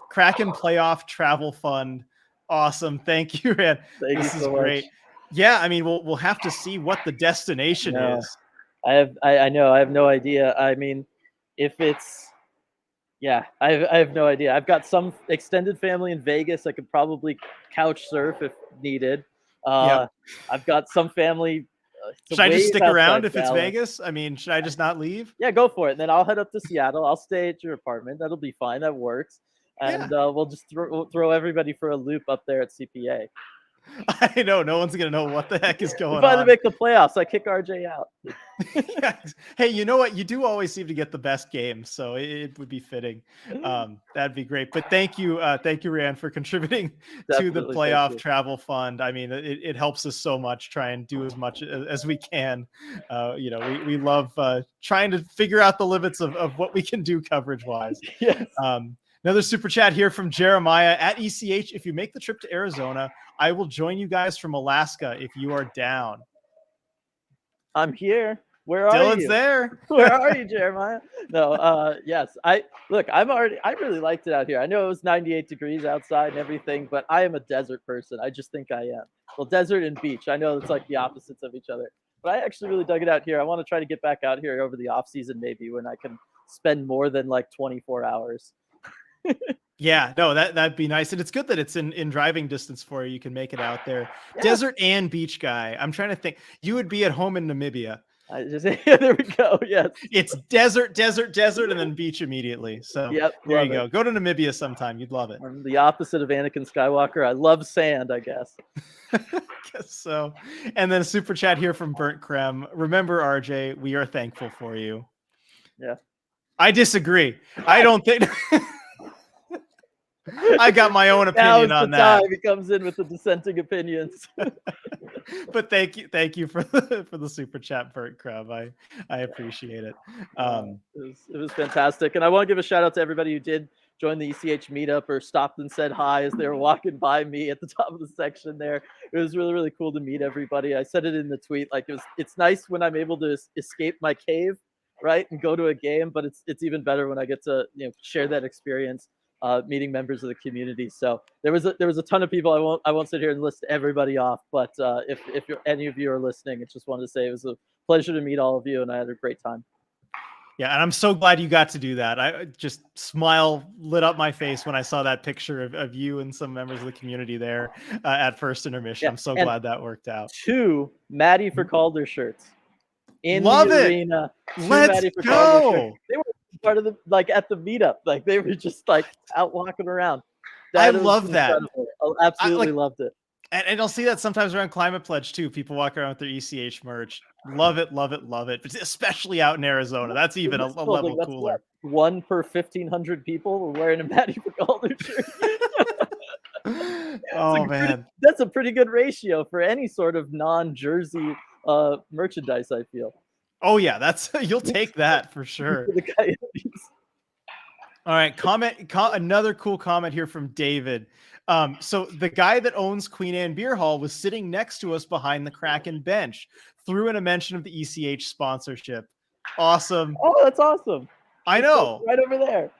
Kraken Playoff Travel Fund. Awesome. Thank you, Rayan. This is so great. Much. Yeah, I mean, we'll have to see what the destination is. I know. I have no idea. I mean, if it's, I have no idea. I've got some extended family in Vegas. I could probably couch surf if needed. I've got some family. Should I just stick around if it's Vegas? I mean, should I just not leave? Yeah, go for it. And then I'll head up to Seattle. I'll stay at your apartment. That'll be fine. That works. And we'll just throw everybody for a loop up there at CPA. I know. No one's going to know what the heck is going on. If I make the playoffs, I kick RJ out. Hey, you know what? You do always seem to get the best games, so it would be fitting. That'd be great. But thank you, Ryan, for contributing to the playoff travel fund. I mean, it helps us so much. Try and do as much as we can. We love trying to figure out the limits of what we can do coverage wise. Yes. Another super chat here from Jeremiah at ECH. If you make the trip to Arizona, I will join you guys from Alaska if you are down. I'm here. Where are Dylan's you? there. Where are you, Jeremiah? No, yes. I really liked it out here. I know it was 98 degrees outside and everything, but I am a desert person. I just think I am. Well, desert and beach. I know it's like the opposites of each other. But I actually really dug it out here. I want to try to get back out here over the off season, maybe when I can spend more than like 24 hours. Yeah, no, that'd be nice. And it's good that it's in driving distance for you. You can make it out there. Yeah. Desert and beach guy. I'm trying to think. You would be at home in Namibia. There we go. Yes. It's desert, and then beach immediately. So there you go. Go to Namibia sometime. You'd love it. I'm the opposite of Anakin Skywalker. I love sand, I guess. Guess so. And then a super chat here from Burnt Creme. Remember, RJ, we are thankful for you. Yeah. I disagree. I don't think... I got my own opinion on that. He comes in with the dissenting opinions. But thank you for the super chat, Bert Crumb. I appreciate it. It was fantastic, and I want to give a shout out to everybody who did join the ECH meetup or stopped and said hi as they were walking by me at the top of the section there. It was really, really cool to meet everybody. I said it in the tweet, like it's nice when I'm able to escape my cave, right, and go to a game, but it's even better when I get to share that experience. Meeting members of the community. So there was a ton of people. I won't sit here and list everybody off, but if any of you are listening, I just wanted to say it was a pleasure to meet all of you, and I had a great time. Yeah, and I'm so glad you got to do that. I just smile lit up my face when I saw that picture of you and some members of the community there at first intermission. Yeah, I'm so glad that worked out. 2 Maddie for Calder shirts in Love the it. Arena. Let's go. They were part of the at the meetup, like they were just like out walking around. I love that. I absolutely loved it. And I'll see that sometimes around Climate Pledge too. People walk around with their ECH merch. Love it. But especially out in Arizona. That's even a level cooler. What, 1 per 1,500 people were wearing a Maddie for Calder shirt. Man, that's a pretty good ratio for any sort of non-jersey merchandise, I feel. Oh yeah, you'll take that for sure. The Coyotes. All right, another cool comment here from David. So the guy that owns Queen Anne Beer Hall was sitting next to us behind the Kraken bench. Threw in a mention of the ECH sponsorship. Awesome. Oh, that's awesome. I know. Right over there.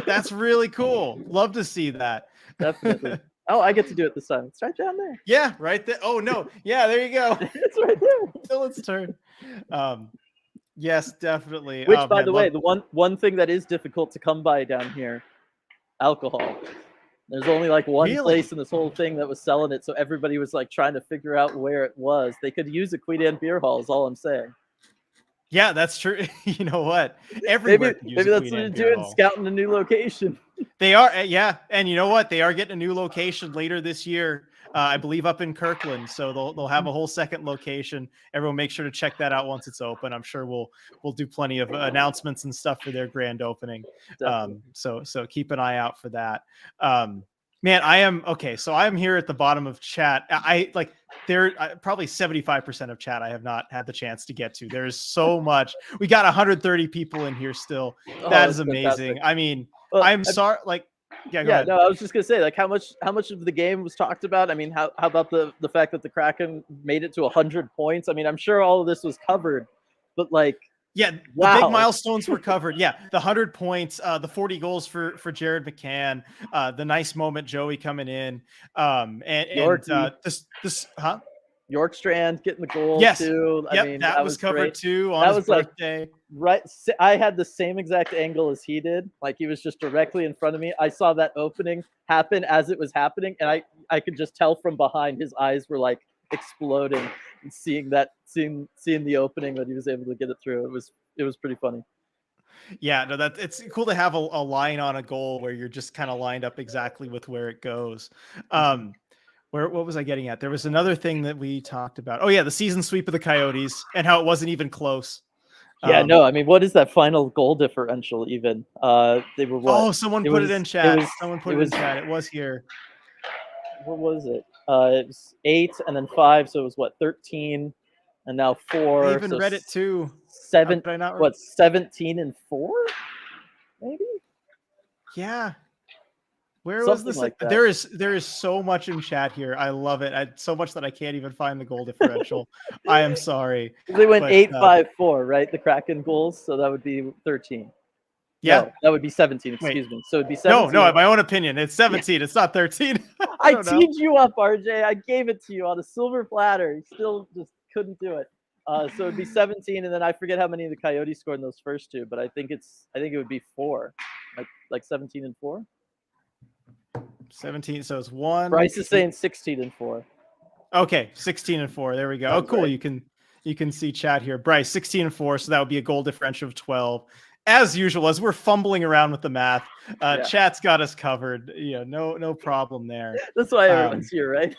That's really cool. Love to see that. Definitely. Oh, I get to do it this time. It's right down there. Yeah, right there. Oh no. Yeah, there you go. It's right there. Dylan's turn. Yes, definitely. Which, by the way, the one thing that is difficult to come by down here, alcohol. There's only like one place in this whole thing that was selling it, so everybody was like trying to figure out where it was. They could use a Queen Anne Beer Hall, is all I'm saying. Yeah, that's true. You know what? Everywhere. Maybe that's what you're doing, scouting a new location. They are, yeah. And you know what? They are getting a new location later this year, I believe up in Kirkland. So they'll have a whole second location. Everyone make sure to check that out once it's open. I'm sure we'll do plenty of announcements and stuff for their grand opening. So keep an eye out for that. Man, I am okay. So I'm here at the bottom of chat. I like there probably 75% of chat I have not had the chance to get to. There is so much. We got 130 people in here still. That is amazing. Fantastic. I mean, Well, I'm sorry. Like, yeah, go ahead. No, I was just gonna say, like, how much of the game was talked about? I mean, how about the fact that the Kraken made it to 100 points? I mean, I'm sure all of this was covered, but like, yeah, wow. The big milestones were covered. Yeah, the 100 points, the 40 goals for Jared McCann, the nice moment Joey coming in, and this Yorkstrand getting the goal too. Yep, I mean, that was covered great. too on his birthday. Like, right, I had the same exact angle as he did. Like, he was just directly in front of me. I saw that opening happen as it was happening, and I could just tell from behind his eyes were like exploding, and seeing the opening that he was able to get it through. It was pretty funny. Yeah, no, it's cool to have a line on a goal where you're just kind of lined up exactly with where it goes. What was I getting at? There was another thing that we talked about. Oh yeah, the season sweep of the Coyotes and how it wasn't even close. Yeah, no, I mean, what is that final goal differential even? They were what? Oh, someone put it in chat. Someone put it in chat. It was here. What was it? It was 8 and then 5, so it was what, 13 and now 4. I even read it too. 17 and 4? Maybe? Yeah. Where was this? Like there is so much in chat here. I love it. So much that I can't even find the goal differential. I am sorry. They went 8-5-4, right? The Kraken goals, so that would be 13. Yeah, no, that would be 17. Excuse me. So it'd be 17. No, my own opinion. It's 17. It's not 13. I teed you up, RJ. I gave it to you on a silver platter. You still just couldn't do it. So it'd be 17, and then I forget how many of the Coyotes scored in those first two, but I think it would be 4, like 17 and 4. 17. So it's 1. Bryce is saying 16 and 4. Okay, 16 and 4. There we go. Oh, cool. Right. You can see chat here. Bryce 16 and 4. So that would be a goal differential of 12. As usual, as we're fumbling around with the math, chat's got us covered. No problem there. That's why everyone's here, right?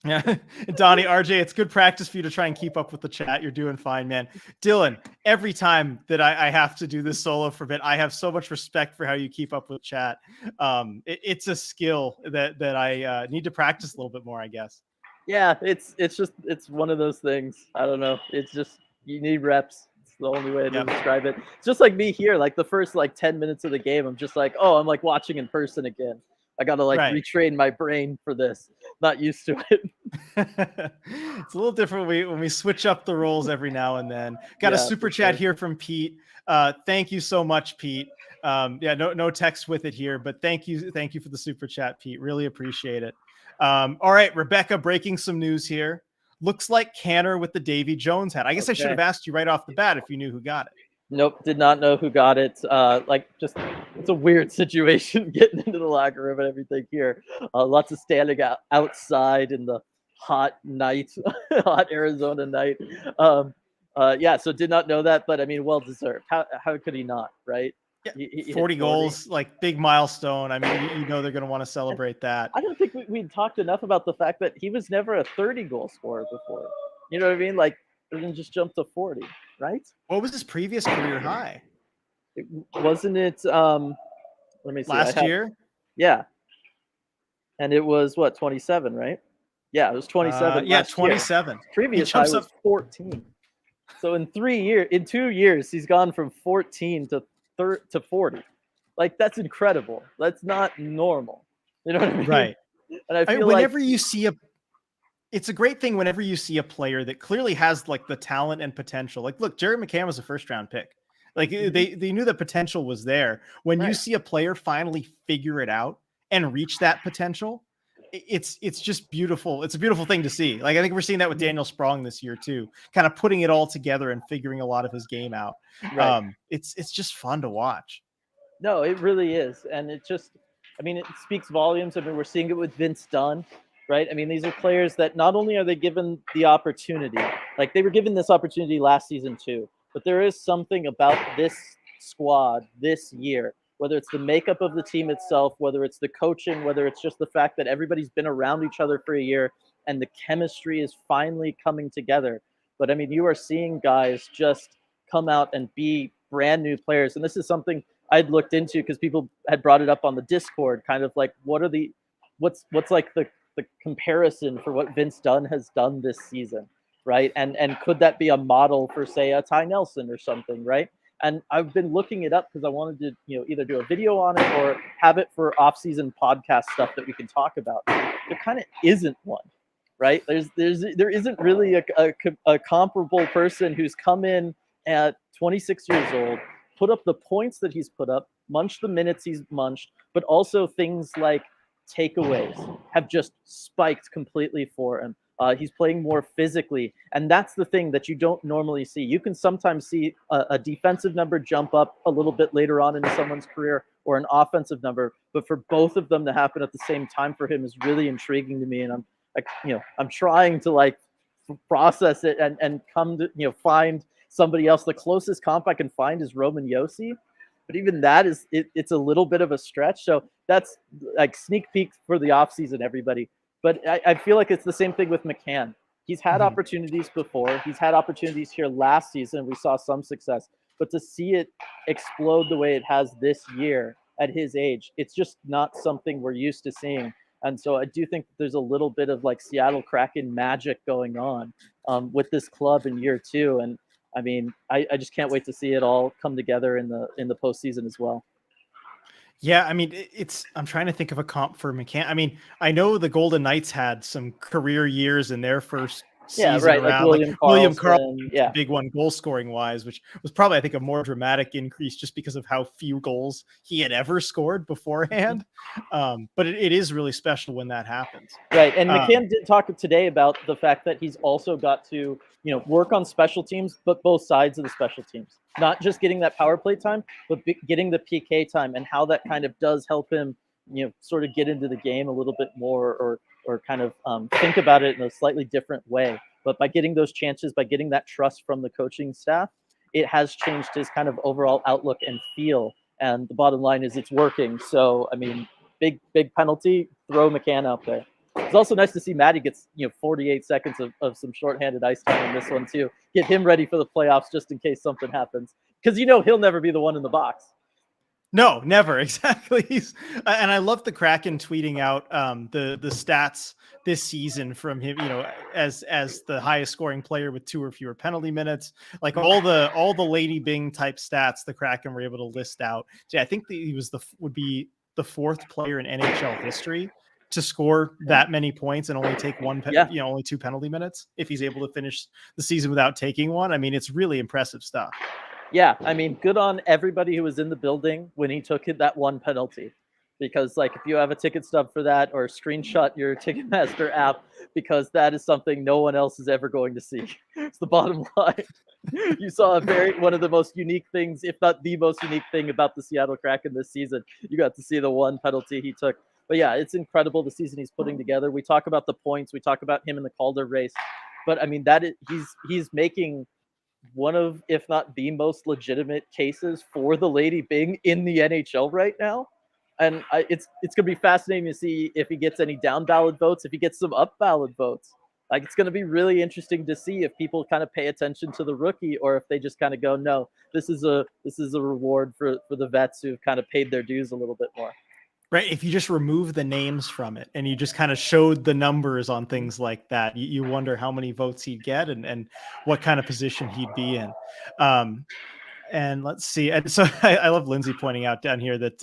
Yeah, Donnie, RJ, it's good practice for you to try and keep up with the chat. You're doing fine, man. Dylan, every time that I have to do this solo for a bit, I have so much respect for how you keep up with chat. It's a skill that I need to practice a little bit more, I guess. Yeah, it's one of those things. I don't know. It's just, you need reps. It's the only way to describe it. It's just like me here. Like the first 10 minutes of the game, I'm just like, oh, I'm like watching in person again. I got to retrain my brain for this. Not used to it. It's a little different when we switch up the roles every now and then. Got a super chat here from Pete. Thank you so much, Pete. No text with it here, but thank you for the super chat, Pete. Really appreciate it. All right, Rebecca, breaking some news here. Looks like Canner with the Davy Jones hat. I guess I should have asked you right off the bat if you knew who got it. Nope, did not know who got it. It's a weird situation getting into the locker room and everything here. Lots of standing outside in the hot night, hot Arizona night. So did not know that, but I mean, well deserved. How could he not, right? Yeah, 40 goals, big milestone. I mean, they're going to want to celebrate that. I don't think we talked enough about the fact that he was never a 30-goal scorer before. You know what I mean? Didn't just jump to 40, right? What was his previous career high? Wasn't it? Let me see. Last year? Yeah. And it was 27, right? Yeah, it was 27. 27. Previous high was 14. So in 2 years, he's gone from 14 to 40. That's incredible. That's not normal. You know what I mean? Right. And I feel whenever you see it's a great thing whenever you see a player that clearly has the talent and potential. Look, Jared McCann was a first-round pick. They knew the potential was there. When you see a player finally figure it out and reach that potential, it's just beautiful. It's a beautiful thing to see. I think we're seeing that with Daniel Sprong this year too, kind of putting it all together and figuring a lot of his game out. Right. It's just fun to watch. No, it really is. And it speaks volumes. I mean, we're seeing it with Vince Dunn. Right. I mean, these are players that not only are they given the opportunity, they were given this opportunity last season too, but there is something about this squad this year whether it's the makeup of the team itself, whether it's the coaching, whether it's just the fact that everybody's been around each other for a year and the chemistry is finally coming together. But I mean, you are seeing guys just come out and be brand new players. And this is something I'd looked into because people had brought it up on the Discord, kind of like what's like the comparison for what Vince Dunn has done this season, right? And could that be a model for, say, a Ty Nelson or something, right? And I've been looking it up because I wanted to, either do a video on it or have it for off-season podcast stuff that we can talk about. There kind of isn't one, right? There isn't really a comparable person who's come in at 26 years old, put up the points that he's put up, munched the minutes he's munched, but also things like takeaways have just spiked completely for him. He's playing more physically, and that's the thing that you don't normally see. You can sometimes see a defensive number jump up a little bit later on in someone's career, or an offensive number, but for both of them to happen at the same time for him is really intriguing to me. And I'm trying to process it and come to find somebody else. The closest comp I can find is Roman Yossi, but even that it's a little bit of a stretch. So that's like sneak peek for the offseason, everybody. But I feel like it's the same thing with McCann. He's had opportunities before. He's had opportunities here last season. We saw some success. But to see it explode the way it has this year at his age, it's just not something we're used to seeing. And so I do think there's a little bit of Seattle Kraken magic going on with this club in year two. And I mean, I just can't wait to see it all come together in the postseason as well. Yeah, I mean, I'm trying to think of a comp for McCann. I mean, I know the Golden Knights had some career years in their first season around. William Karlsson, yeah, big one goal scoring wise, which was probably, I think, a more dramatic increase just because of how few goals he had ever scored beforehand. But it is really special when that happens. Right, and McCann did talk today about the fact that he's also got to work on special teams, but both sides of the special teams. Not just getting that power play time, but getting the PK time, and how that kind of does help him, sort of get into the game a little bit more, or kind of think about it in a slightly different way. But by getting those chances, by getting that trust from the coaching staff, it has changed his kind of overall outlook and feel. And the bottom line is it's working. So, I mean, big penalty, throw McCann out there. It's also nice to see Matty gets 48 seconds of some shorthanded ice time in this one too. Get him ready for the playoffs just in case something happens, because he'll never be the one in the box. No, never. Exactly. And I love the Kraken tweeting out the stats this season from him, as the highest scoring player with 2 or fewer penalty minutes, like all the Lady Bing type stats the Kraken were able to list out. So I think he would be the 4th player in NHL history to score that many points and only take only 2 penalty minutes if he's able to finish the season without taking one. I mean, it's really impressive stuff. Yeah, I mean, good on everybody who was in the building when he took that one penalty, because if you have a ticket stub for that, or screenshot your Ticketmaster app, because that is something no one else is ever going to see. It's the bottom line. You saw one of the most unique things, if not the most unique thing about the Seattle Kraken this season. You got to see the one penalty he took. But yeah, it's incredible the season he's putting together. We talk about the points, we talk about him in the Calder race, but I mean he's making one of, if not the most legitimate cases for the Lady Bing in the NHL right now. And it's going to be fascinating to see if he gets any down ballot votes, if he gets some up ballot votes. It's going to be really interesting to see if people kind of pay attention to the rookie, or if they just kind of go, no, this is a reward for the vets who've kind of paid their dues a little bit more. Right. If you just remove the names from it and you just kind of showed the numbers on things like that, you wonder how many votes he'd get and what kind of position he'd be in. And let's see. And so I love Lindsay pointing out down here that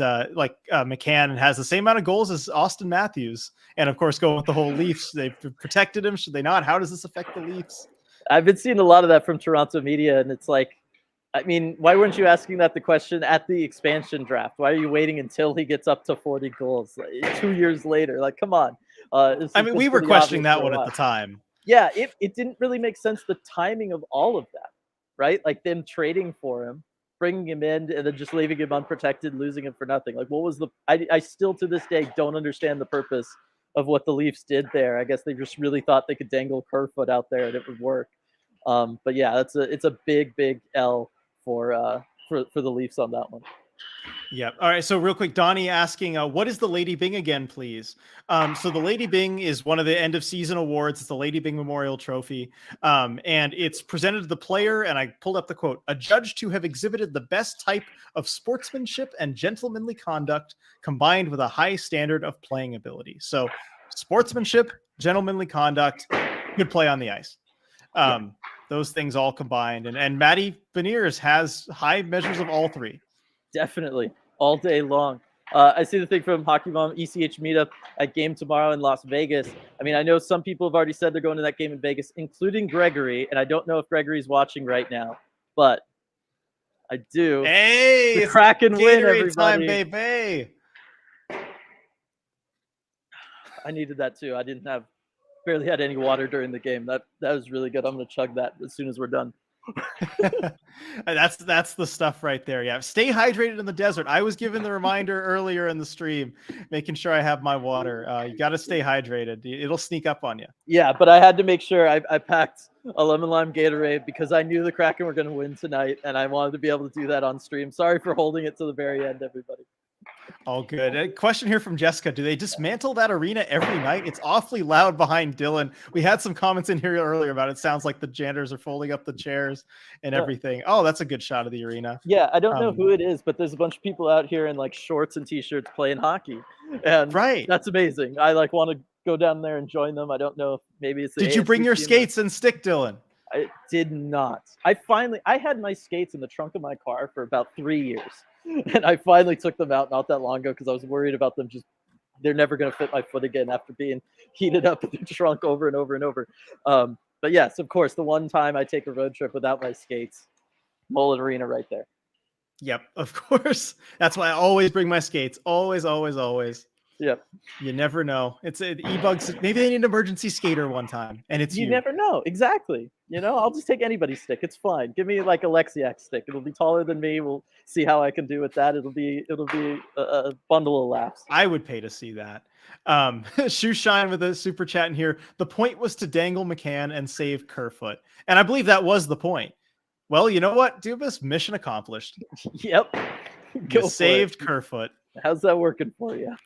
McCann has the same amount of goals as Austin Matthews. And of course, going with the whole Leafs, they've protected him. Should they not? How does this affect the Leafs? I've been seeing a lot of that from Toronto media, and it's like, I mean, why weren't you asking that the question at the expansion draft? Why are you waiting until he gets up to 40 goals 2 years later? Come on. I mean, we were questioning that one at the time. Yeah, it didn't really make sense, the timing of all of that, right? Them trading for him, bringing him in, and then just leaving him unprotected, losing him for nothing. What was I still to this day don't understand the purpose of what the Leafs did there. I guess they just really thought they could dangle Kerfoot out there and it would work. But yeah, it's a big L for the Leafs on that one. Yeah. All right. So real quick, Donnie asking, what is the Lady Bing again, please? So the Lady Bing is one of the end of season awards. It's the Lady Bing Memorial Trophy. And it's presented to the player. And I pulled up the quote, a judge to have exhibited the best type of sportsmanship and gentlemanly conduct combined with a high standard of playing ability. So sportsmanship, gentlemanly conduct, good play on the ice. Those things all combined. And Maddie Beniers has high measures of all three. Definitely, all day long. I see the thing from Hockey Mom, ECH meetup at game tomorrow in Las Vegas. I mean, I know some people have already said they're going to that game in Vegas, including Gregory, and I don't know if Gregory's watching right now, but I do. Hey, the Kraken win, everybody. Time, baby. I needed that too. I barely had any water during the game. That was really good. I'm gonna chug that as soon as we're done. That's the stuff right there. Yeah, stay hydrated in the desert. I was given the reminder earlier in the stream, making sure I have my water. You got to stay hydrated. It'll sneak up on you. Yeah, but I had to make sure I packed a lemon lime Gatorade because I knew the Kraken were going to win tonight, and I wanted to be able to do that on stream. Sorry for holding it to the very end, everybody. All good. A question here from Jessica. Do they dismantle that arena every night? It's awfully loud behind Dylan. We had some comments in here earlier about it. Sounds like the janitors are folding up the chairs and everything. Oh, that's a good shot of the arena. Yeah, I don't know who it is, but there's a bunch of people out here in like shorts and t-shirts playing hockey. And that's amazing. I like want to go down there and join them. I don't know if maybe it's Did you bring your skates and stick, Dylan? I did not. I had my skates in the trunk of my car for about 3 years. And I finally took them out not that long ago because I was worried about them they're never going to fit my foot again after being heated up in the trunk over and over and over. But yes, of course, the one time I take a road trip without my skates, Mullet Arena right there. Yep, of course. That's why I always bring my skates. Always, always, always. Yep. You never know. It's e-bugs. Maybe they need an emergency skater one time, and it's you. You never know. Exactly. I'll just take anybody's stick. It's fine. Give me like a Lexiac stick. It'll be taller than me. We'll see how I can do with that. It'll be a bundle of laughs. I would pay to see that. Shoe Shine with a super chat in here. The point was to dangle McCann and save Kerfoot, and I believe that was the point. Well, you know what, Dubas? Mission accomplished. Yep. You saved Kerfoot. How's that working for you?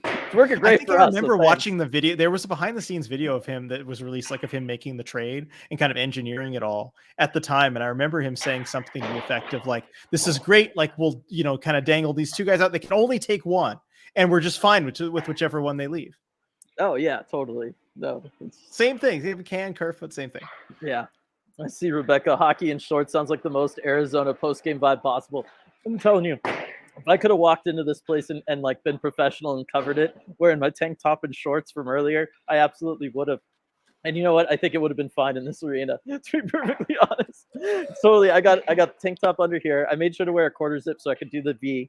It's working great for us. I remember watching the video. There was a behind-the-scenes video of him that was released, like of him making the trade and kind of engineering it all at the time. And I remember him saying something to the effect of like, "This is great. Like, we'll kind of dangle these two guys out. They can only take one, and we're just fine with whichever one they leave." Oh yeah, totally. No, same thing. McCann, Kerfoot, same thing. Yeah, I see Rebecca. Hockey in shorts sounds like the most Arizona post-game vibe possible. I'm telling you. If I could have walked into this place and like been professional and covered it wearing my tank top and shorts from earlier, I absolutely would have. And you know what? I think it would have been fine in this arena, to be perfectly honest. Totally. I got tank top under here. I made sure to wear a quarter zip so I could do the V,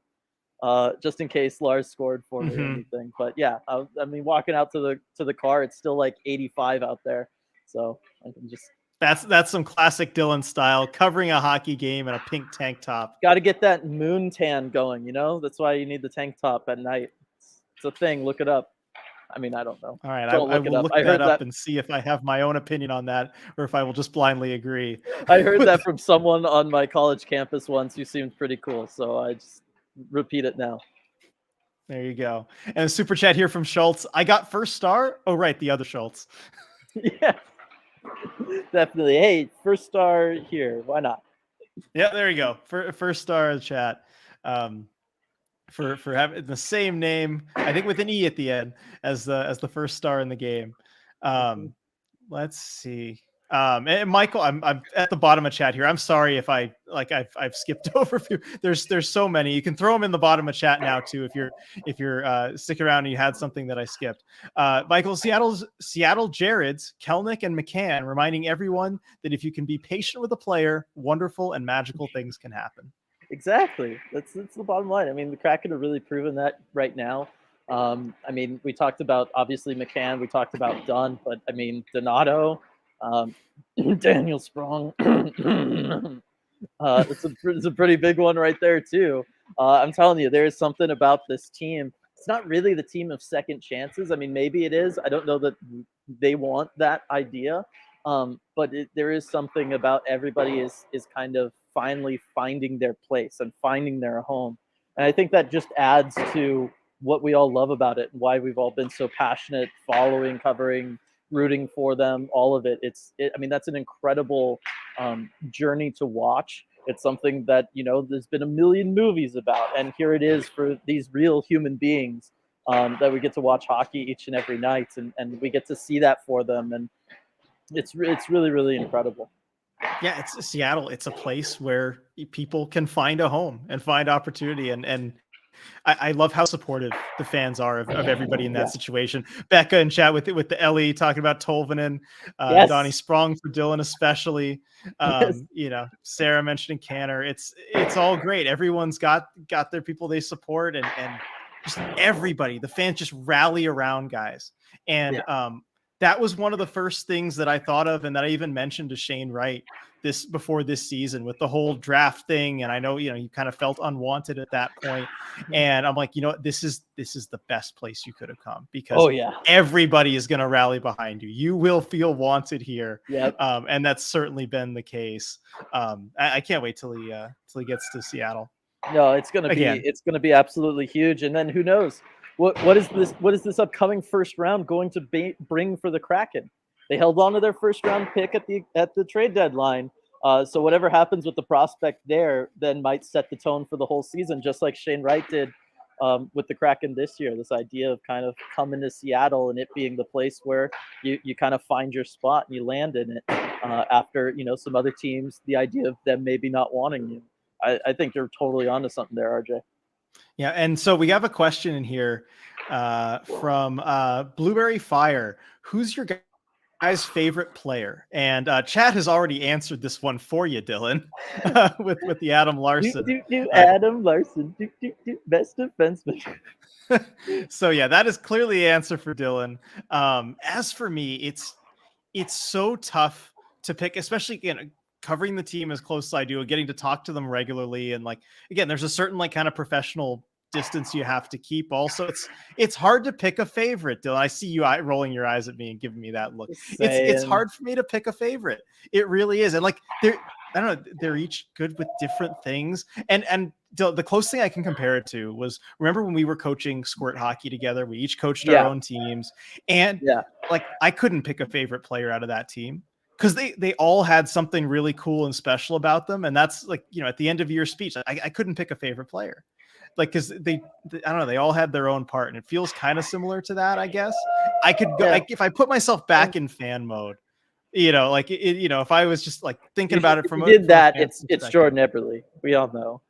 just in case Lars scored for me or anything. But yeah, I mean, walking out to the car, it's still like 85 out there. So I can just. That's some classic Dylan style, covering a hockey game in a pink tank top. Got to get that moon tan going, That's why you need the tank top at night. It's a thing. Look it up. I mean, I don't know. All right, I will look that up and see if I have my own opinion on that or if I will just blindly agree. I heard that from someone on my college campus once who seemed pretty cool, so I just repeat it now. There you go. And a super chat here from Schultz. I got first star. Oh, right, the other Schultz. Yeah. Definitely. Hey, first star here. Why not? Yeah, there you go. First star in the chat. For having the same name, I think with an E at the end as the first star in the game. Let's see. And Michael, I'm at the bottom of chat here. I'm sorry if I've skipped over a few. There's so many. You can throw them in the bottom of chat now too if you're sticking around and you had something that I skipped. Michael, Seattle Jareds, Kelnick, and McCann reminding everyone that if you can be patient with a player, wonderful and magical things can happen. Exactly. That's the bottom line. I mean, the Kraken have really proven that right now. I mean, we talked about obviously McCann, we talked about Dunn, but I mean Donato. Daniel Sprong. It's a pretty big one right there too. I'm telling you, there is something about this team. It's not really the team of second chances. I mean, maybe it is. I don't know that they want that idea, but there is something about everybody is kind of finally finding their place and finding their home. And I think that just adds to what we all love about it and why we've all been so passionate, following, covering, rooting for them, all of it. I mean, that's an incredible journey to watch. It's something that, there's been a million movies about, and here it is for these real human beings that we get to watch hockey each and every night, and we get to see that for them, and it's really, really incredible. Yeah, it's Seattle. It's a place where people can find a home and find opportunity, and I love how supportive the fans are of everybody in that Yeah. situation. Becca in chat with the Ellie talking about Tolvanen, Yes. Donnie Sprong for Dylan especially. Yes. Sarah mentioning Canner. It's all great. Everyone's got their people they support, and just everybody. The fans just rally around guys, and that was one of the first things that I thought of, and that I even mentioned to Shane Wright before this season with the whole draft thing. And I know, you kind of felt unwanted at that point. And I'm like, this is the best place you could have come, because everybody is going to rally behind you. You will feel wanted here. Yep. And that's certainly been the case. I can't wait till he gets to Seattle. No, it's gonna be absolutely huge. And then who knows what is this upcoming first round going to bring for the Kraken? They held on to their first round pick at the trade deadline. So whatever happens with the prospect there then might set the tone for the whole season, just like Shane Wright did with the Kraken this year. This idea of kind of coming to Seattle and it being the place where you kind of find your spot and you land in it after some other teams, the idea of them maybe not wanting you. I think you're totally onto something there, RJ. Yeah, and so we have a question in here from Blueberry Fire. Who's your guy's favorite player? And Chad has already answered this one for you, Dylan, with the Adam Larson. Adam Larson, best defenseman. So yeah, that is clearly the answer for Dylan. As for me, it's so tough to pick, especially covering the team as close as I do, getting to talk to them regularly, and again, there's a certain kind of professional distance you have to keep. Also, it's hard to pick a favorite, Dylan. I see you rolling your eyes at me and giving me that look. It's hard for me to pick a favorite. It really is, and I don't know, they're each good with different things. And the closest thing I can compare it to was, remember when we were coaching squirt hockey together? We each coached our own teams, and I couldn't pick a favorite player out of that team, because they all had something really cool and special about them. And that's at the end of your speech, I couldn't pick a favorite player, because I don't know, they all had their own part, and it feels kind of similar to that. I guess I could go if I put myself back in fan mode, if I was just thinking about it from it's Jordan Eberle. We all know.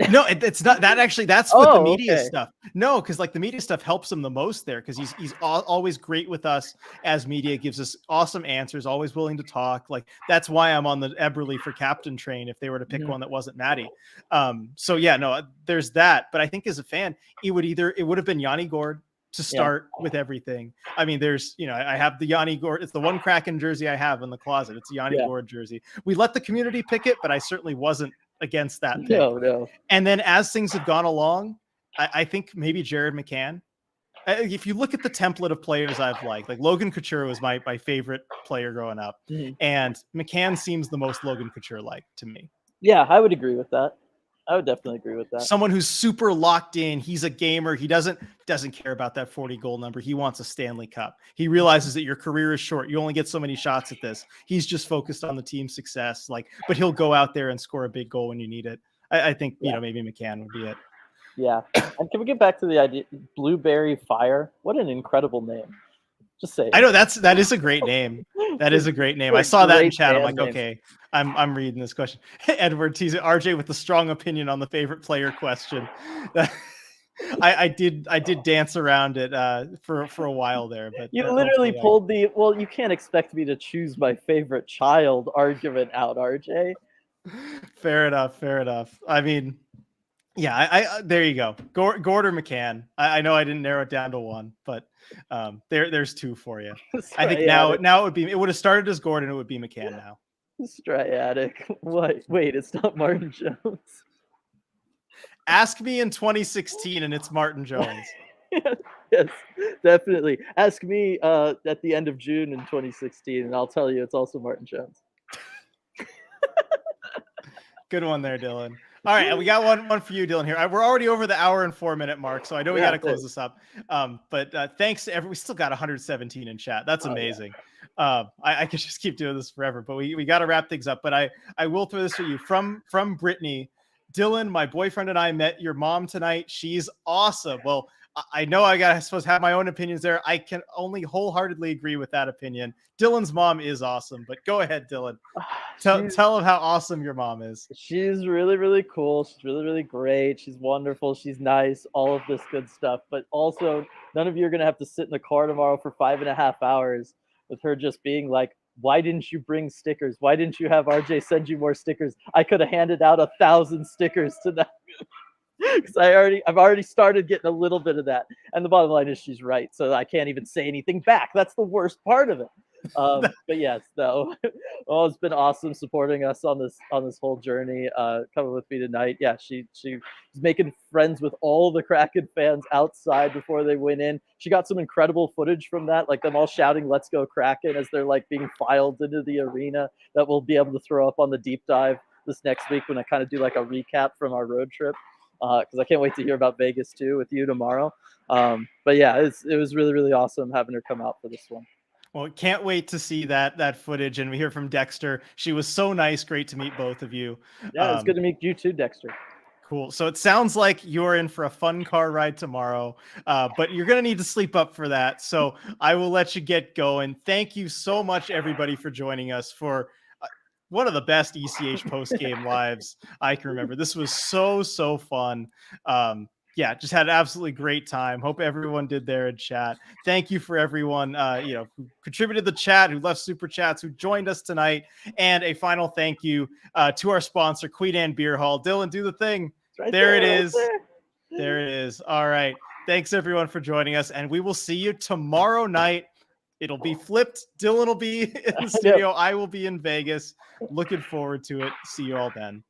No, it's not that. Actually, that's with the media stuff. No, because the media stuff helps him the most there, because he's always great with us as media, gives us awesome answers, always willing to talk. That's why I'm on the Eberle for captain train if they were to pick one that wasn't Maddie. So yeah, no, there's that. But I think as a fan, it would have been Yanni Gourde to start with everything. I mean, there's, I have the Yanni Gourde. It's the one Kraken jersey I have in the closet. It's a Yanni Gourde jersey. We let the community pick it, but I certainly wasn't against that pick. No. And then as things have gone along, I think maybe Jared McCann. If you look at the template of players I've liked, Logan Couture was my favorite player growing up, and McCann seems the most Logan Couture-like to me. Yeah, I would agree with that. I would definitely agree with that. Someone who's super locked in. He's a gamer. He doesn't care about that 40 goal number. He wants a Stanley Cup. He realizes that your career is short. You only get so many shots at this. He's just focused on the team's success. But he'll go out there and score a big goal when you need it. I think maybe McCann would be it. Yeah. And can we get back to the idea, Blueberry Fire? What an incredible name. Just say. I know that is a great name. That is a great name. I saw that in chat. I'm like, okay, I'm reading this question. Edward teasing RJ with the strong opinion on the favorite player question. I did dance around it for a while there, but you literally pulled you can't expect me to choose my favorite child argument out, RJ. Fair enough. I mean, yeah, I there you go. Gourde or McCann. I know I didn't narrow it down to one, but there's two for you. I think now it would have started as Gourde and it would be McCann now. Striatic. What? Wait, it's not Martin Jones. Ask me in 2016 and it's Martin Jones. Yes, definitely. Ask me at the end of June in 2016 and I'll tell you it's also Martin Jones. Good one there, Dylan. All right, and we got one for you, Dylan. Here, we're already over the hour and 4-minute mark, so I know we got to close this up. But thanks to we still got 117 in chat. That's amazing. I could just keep doing this forever, but we got to wrap things up. But I will throw this to you from Brittany. Dylan, my boyfriend and I met your mom tonight. She's awesome. Well, I know I suppose have my own opinions there. I can only wholeheartedly agree with that opinion. Dylan's mom is awesome, but go ahead, Dylan. Tell them how awesome your mom is. She's really, really cool. She's really, really great. She's wonderful. She's nice. All of this good stuff. But also, none of you are going to have to sit in the car tomorrow for 5.5 hours with her just being like, why didn't you bring stickers? Why didn't you have RJ send you more stickers? I could have handed out 1,000 stickers tonight. Because I've already started getting a little bit of that. And the bottom line is she's right. So I can't even say anything back. That's the worst part of it. But yes, no. Oh, it's been awesome supporting us on this whole journey. Coming with me tonight. Yeah, she was making friends with all the Kraken fans outside before they went in. She got some incredible footage from that, like them all shouting "Let's go Kraken" as they're like being filed into the arena. That we'll be able to throw up on the deep dive this next week when I kind of do like a recap from our road trip. Because I can't wait to hear about Vegas too with you tomorrow. But yeah, it was really, really awesome having her come out for this one. Well, can't wait to see that footage. And we hear from Dexter. She was so nice. Great to meet both of you. Yeah, it's good to meet you too, Dexter. Cool. So it sounds like you're in for a fun car ride tomorrow, but you're going to need to sleep up for that. So I will let you get going. Thank you so much, everybody, for joining us for one of the best ECH post-game lives I can remember. This was so fun. Yeah, just had an absolutely great time. Hope everyone did there in chat. Thank you for everyone, who contributed to the chat, who left super chats, who joined us tonight. And a final thank you to our sponsor, Queen Anne Beer Hall. Dylan, do the thing. Right there it is. There it is. All right. Thanks everyone for joining us. And we will see you tomorrow night. It'll be flipped. Dylan will be in the studio. I will be in Vegas. Looking forward to it. See you all then.